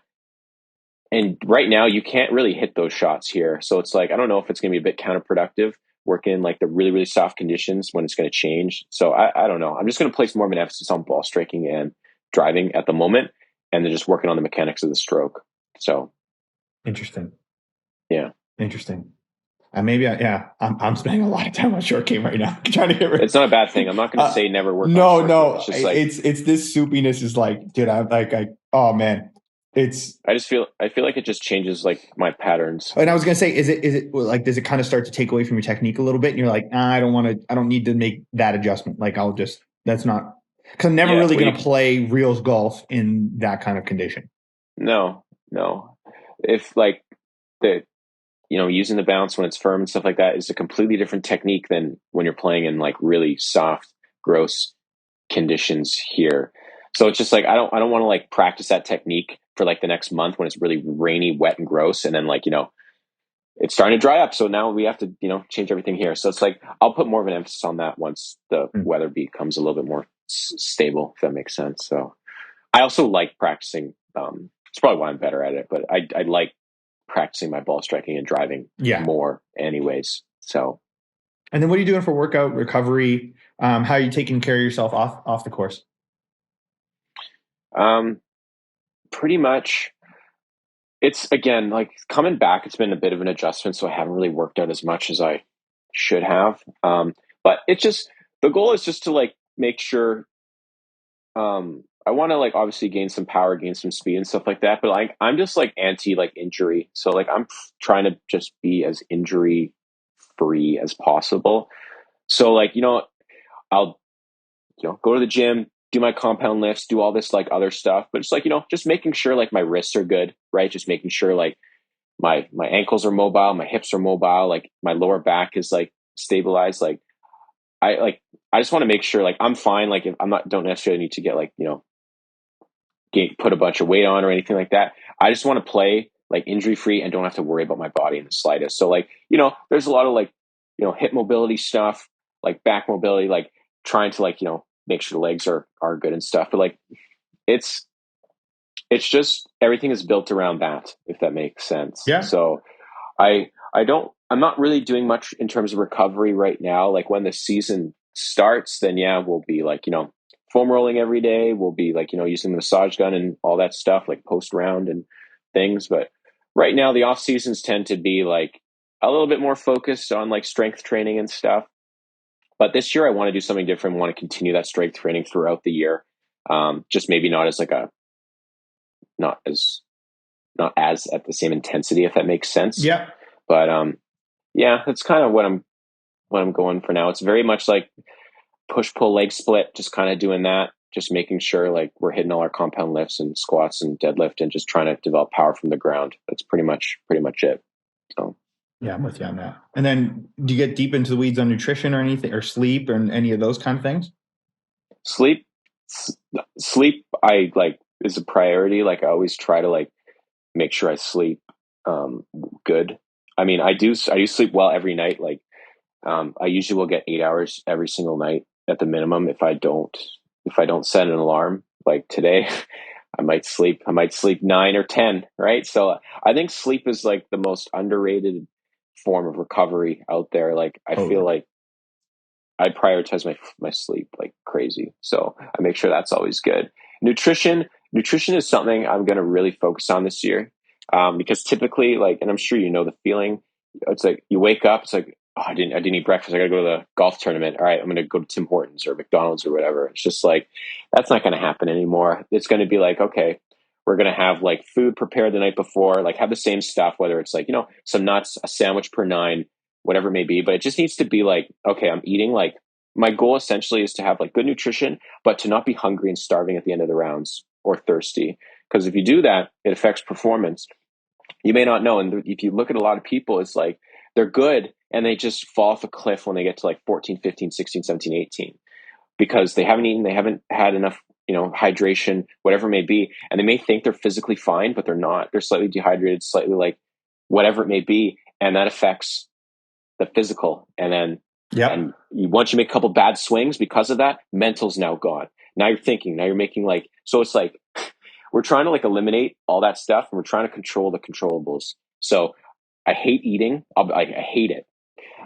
And right now you can't really hit those shots here. So it's like, I don't know if it's going to be a bit counterproductive working in like the really, really soft conditions when it's going to change. So I don't know. I'm just going to place more of an emphasis on ball striking and driving at the moment, and then just working on the mechanics of the stroke. So Interesting. yeah. Interesting. I'm spending a lot of time on short game right now, trying to get rid. It's not a bad thing. I'm not going to say never work on short game. It's just like, it's this soupiness is like, dude, oh man, I feel like it just changes like my patterns. And I was gonna say, is it like, does it kind of start to take away from your technique a little bit? And you're like, I don't need to make that adjustment. Like, that's not, because I'm never really gonna play reels golf in that kind of condition. No. If like using the bounce when it's firm and stuff like that is a completely different technique than when you're playing in like really soft, gross conditions here. So it's just like, I don't want to like practice that technique for like the next month when it's really rainy, wet, and gross. And then like, it's starting to dry up. So now we have to, change everything here. So it's like, I'll put more of an emphasis on that once the weather becomes a little bit more stable, if that makes sense. So I also like practicing. It's probably why I'm better at it, but I like practicing my ball striking and driving more anyways. So, and then what are you doing for workout recovery? How are you taking care of yourself off the course? Pretty much it's, again, like coming back, it's been a bit of an adjustment. So I haven't really worked out as much as I should have. But it's just, the goal is just to like make sure, I want to like obviously gain some power, gain some speed and stuff like that. But like, I'm just like anti like injury. So like, I'm trying to just be as injury free as possible. So like, I'll, go to the gym, do my compound lifts, do all this like other stuff, but it's like, just making sure like my wrists are good, right? Just making sure like my ankles are mobile, my hips are mobile, like my lower back is like stabilized. I just want to make sure like I'm fine. Like if don't necessarily need to get like, put a bunch of weight on or anything like that. I just want to play like injury free and don't have to worry about my body in the slightest. So like, there's a lot of like, hip mobility stuff, like back mobility, like trying to like, make sure the legs are good and stuff. But like, it's just, everything is built around that, if that makes sense. Yeah. So I'm not really doing much in terms of recovery right now. Like when the season starts, then we'll be like, foam rolling every day. We'll be like, using the massage gun and all that stuff, like post round and things. But right now the off seasons tend to be like a little bit more focused on like strength training and stuff. But this year I want to do something different. I want to continue that strength training throughout the year. Just maybe not as like not as at the same intensity, if that makes sense. Yeah. But that's kind of what I'm going for now. It's very much like push pull leg split, just kind of doing that, just making sure like we're hitting all our compound lifts and squats and deadlift and just trying to develop power from the ground. That's pretty much it. So yeah, I'm with you on that. And then do you get deep into the weeds on nutrition or anything, or sleep or any of those kind of things? Sleep I like is a priority. Like I always try to like make sure I sleep good. I mean, I do sleep well every night. Like I usually will get 8 hours every single night at the minimum. If I don't set an alarm, like today, I might sleep 9 or 10, right? So I think sleep is like the most underrated form of recovery out there. Like I feel like I prioritize my sleep like crazy. So I make sure that's always good. Nutrition is something I'm going to really focus on this year. Because typically, like, and I'm sure you know the feeling, it's like you wake up, it's like, oh, I didn't eat breakfast. I got to go to the golf tournament. All right, I'm going to go to Tim Hortons or McDonald's or whatever. It's just like, that's not going to happen anymore. It's going to be like, okay, we're going to have like food prepared the night before, like have the same stuff, whether it's like, some nuts, a sandwich per 9, whatever it may be. But it just needs to be like, okay, I'm eating like, my goal essentially is to have like good nutrition, but to not be hungry and starving at the end of the rounds or thirsty. Because if you do that, it affects performance. You may not know. And if you look at a lot of people, it's like they're good and they just fall off a cliff when they get to like 14, 15, 16, 17, 18, because they haven't eaten, they haven't had enough, hydration, whatever it may be. And they may think they're physically fine, but they're not. They're slightly dehydrated, slightly like whatever it may be. And that affects the physical. And then Yeah. And once you make a couple bad swings because of that, mental's now gone. Now you're thinking, now you're making like, so it's like, we're trying to like eliminate all that stuff and we're trying to control the controllables. So I hate eating. I hate it.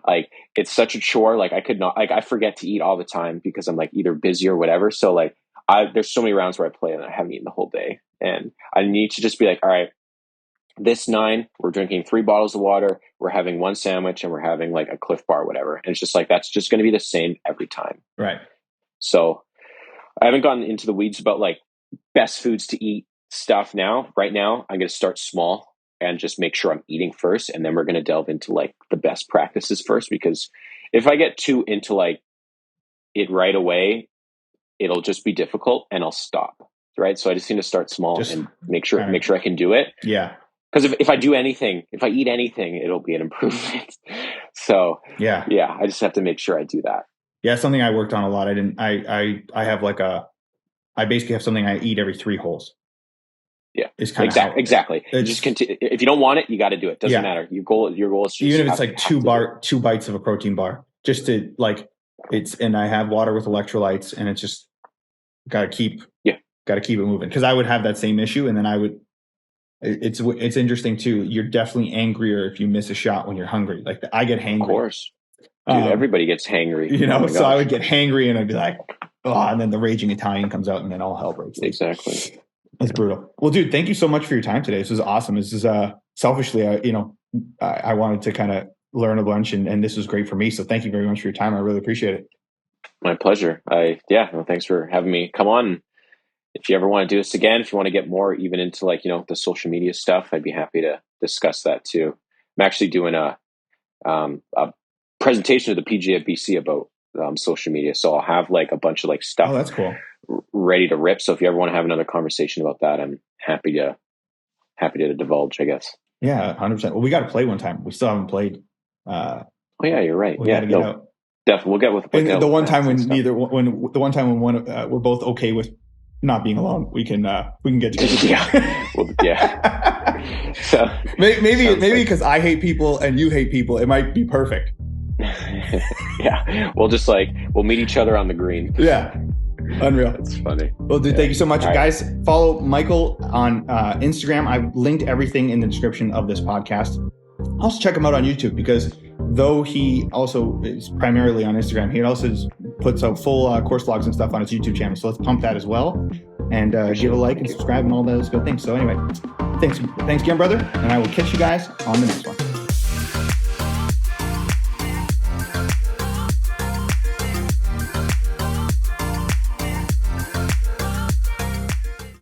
Like, it's such a chore. Like, I could not, like, I forget to eat all the time because I'm like either busy or whatever. So like, there's so many rounds where I play and I haven't eaten the whole day. And I need to just be like, all right, this 9, we're drinking 3 bottles of water, we're having 1 sandwich, and we're having like a Cliff Bar, whatever. And it's just like, that's just going to be the same every time. Right. So I haven't gotten into the weeds about like best foods to eat stuff now. Right now, I'm going to start small and just make sure I'm eating first. And then we're going to delve into like the best practices first, because if I get too into like it right away, it'll just be difficult and I'll stop. Right. So I just need to start small and make sure I can do it. Yeah. Because if I do anything, if I eat anything, it'll be an improvement. So yeah, I just have to make sure I do that. Yeah, something I worked on a lot. I have like I basically have something I eat every 3 holes. Yeah, it's kind of exactly. Just continue. If you don't want it, you got to do it. Doesn't matter. Your goal is just even if it's like 2 bites of a protein bar, just to like and I have water with electrolytes, and it's just got to keep it moving, because I would have that same issue, and then I would. It's interesting too. You're definitely angrier if you miss a shot when you're hungry. Like I get hangry. Of course. Dude, everybody gets hangry. You know, so I would get hangry and I'd be like, oh, and then the raging Italian comes out and then all hell breaks loose. Exactly. That's brutal. Well, dude, thank you so much for your time today. This was awesome. This is selfishly, I wanted to kind of learn a bunch, and this was great for me. So thank you very much for your time. I really appreciate it. My pleasure. Thanks for having me come on. If you ever want to do this again, if you want to get more even into like, the social media stuff, I'd be happy to discuss that too. I'm actually doing a presentation to the PGA of BC about social media. So I'll have like a bunch of like stuff. Oh, that's cool. Ready to rip. So if you ever want to have another conversation about that, I'm happy to divulge, I guess. Yeah, 100%. Well, we got to play one time. We still haven't played. Oh yeah, you're right. We got to get out. Definitely, we'll get with. And the one time when we're both okay with not being alone, we can get together. Yeah. So maybe because I hate people and you hate people, it might be perfect. Yeah, we'll meet each other on the green. Yeah, unreal. That's funny. Well, dude, thank you so much. Guys, follow Michael on Instagram. I've linked everything in the description of this podcast. Also check him out on YouTube, because though he also is primarily on Instagram, he also puts out full course logs and stuff on his YouTube channel. So let's pump that as well, and give a like and subscribe and all those good things. So anyway, thanks again, brother, and I will catch you guys on the next one.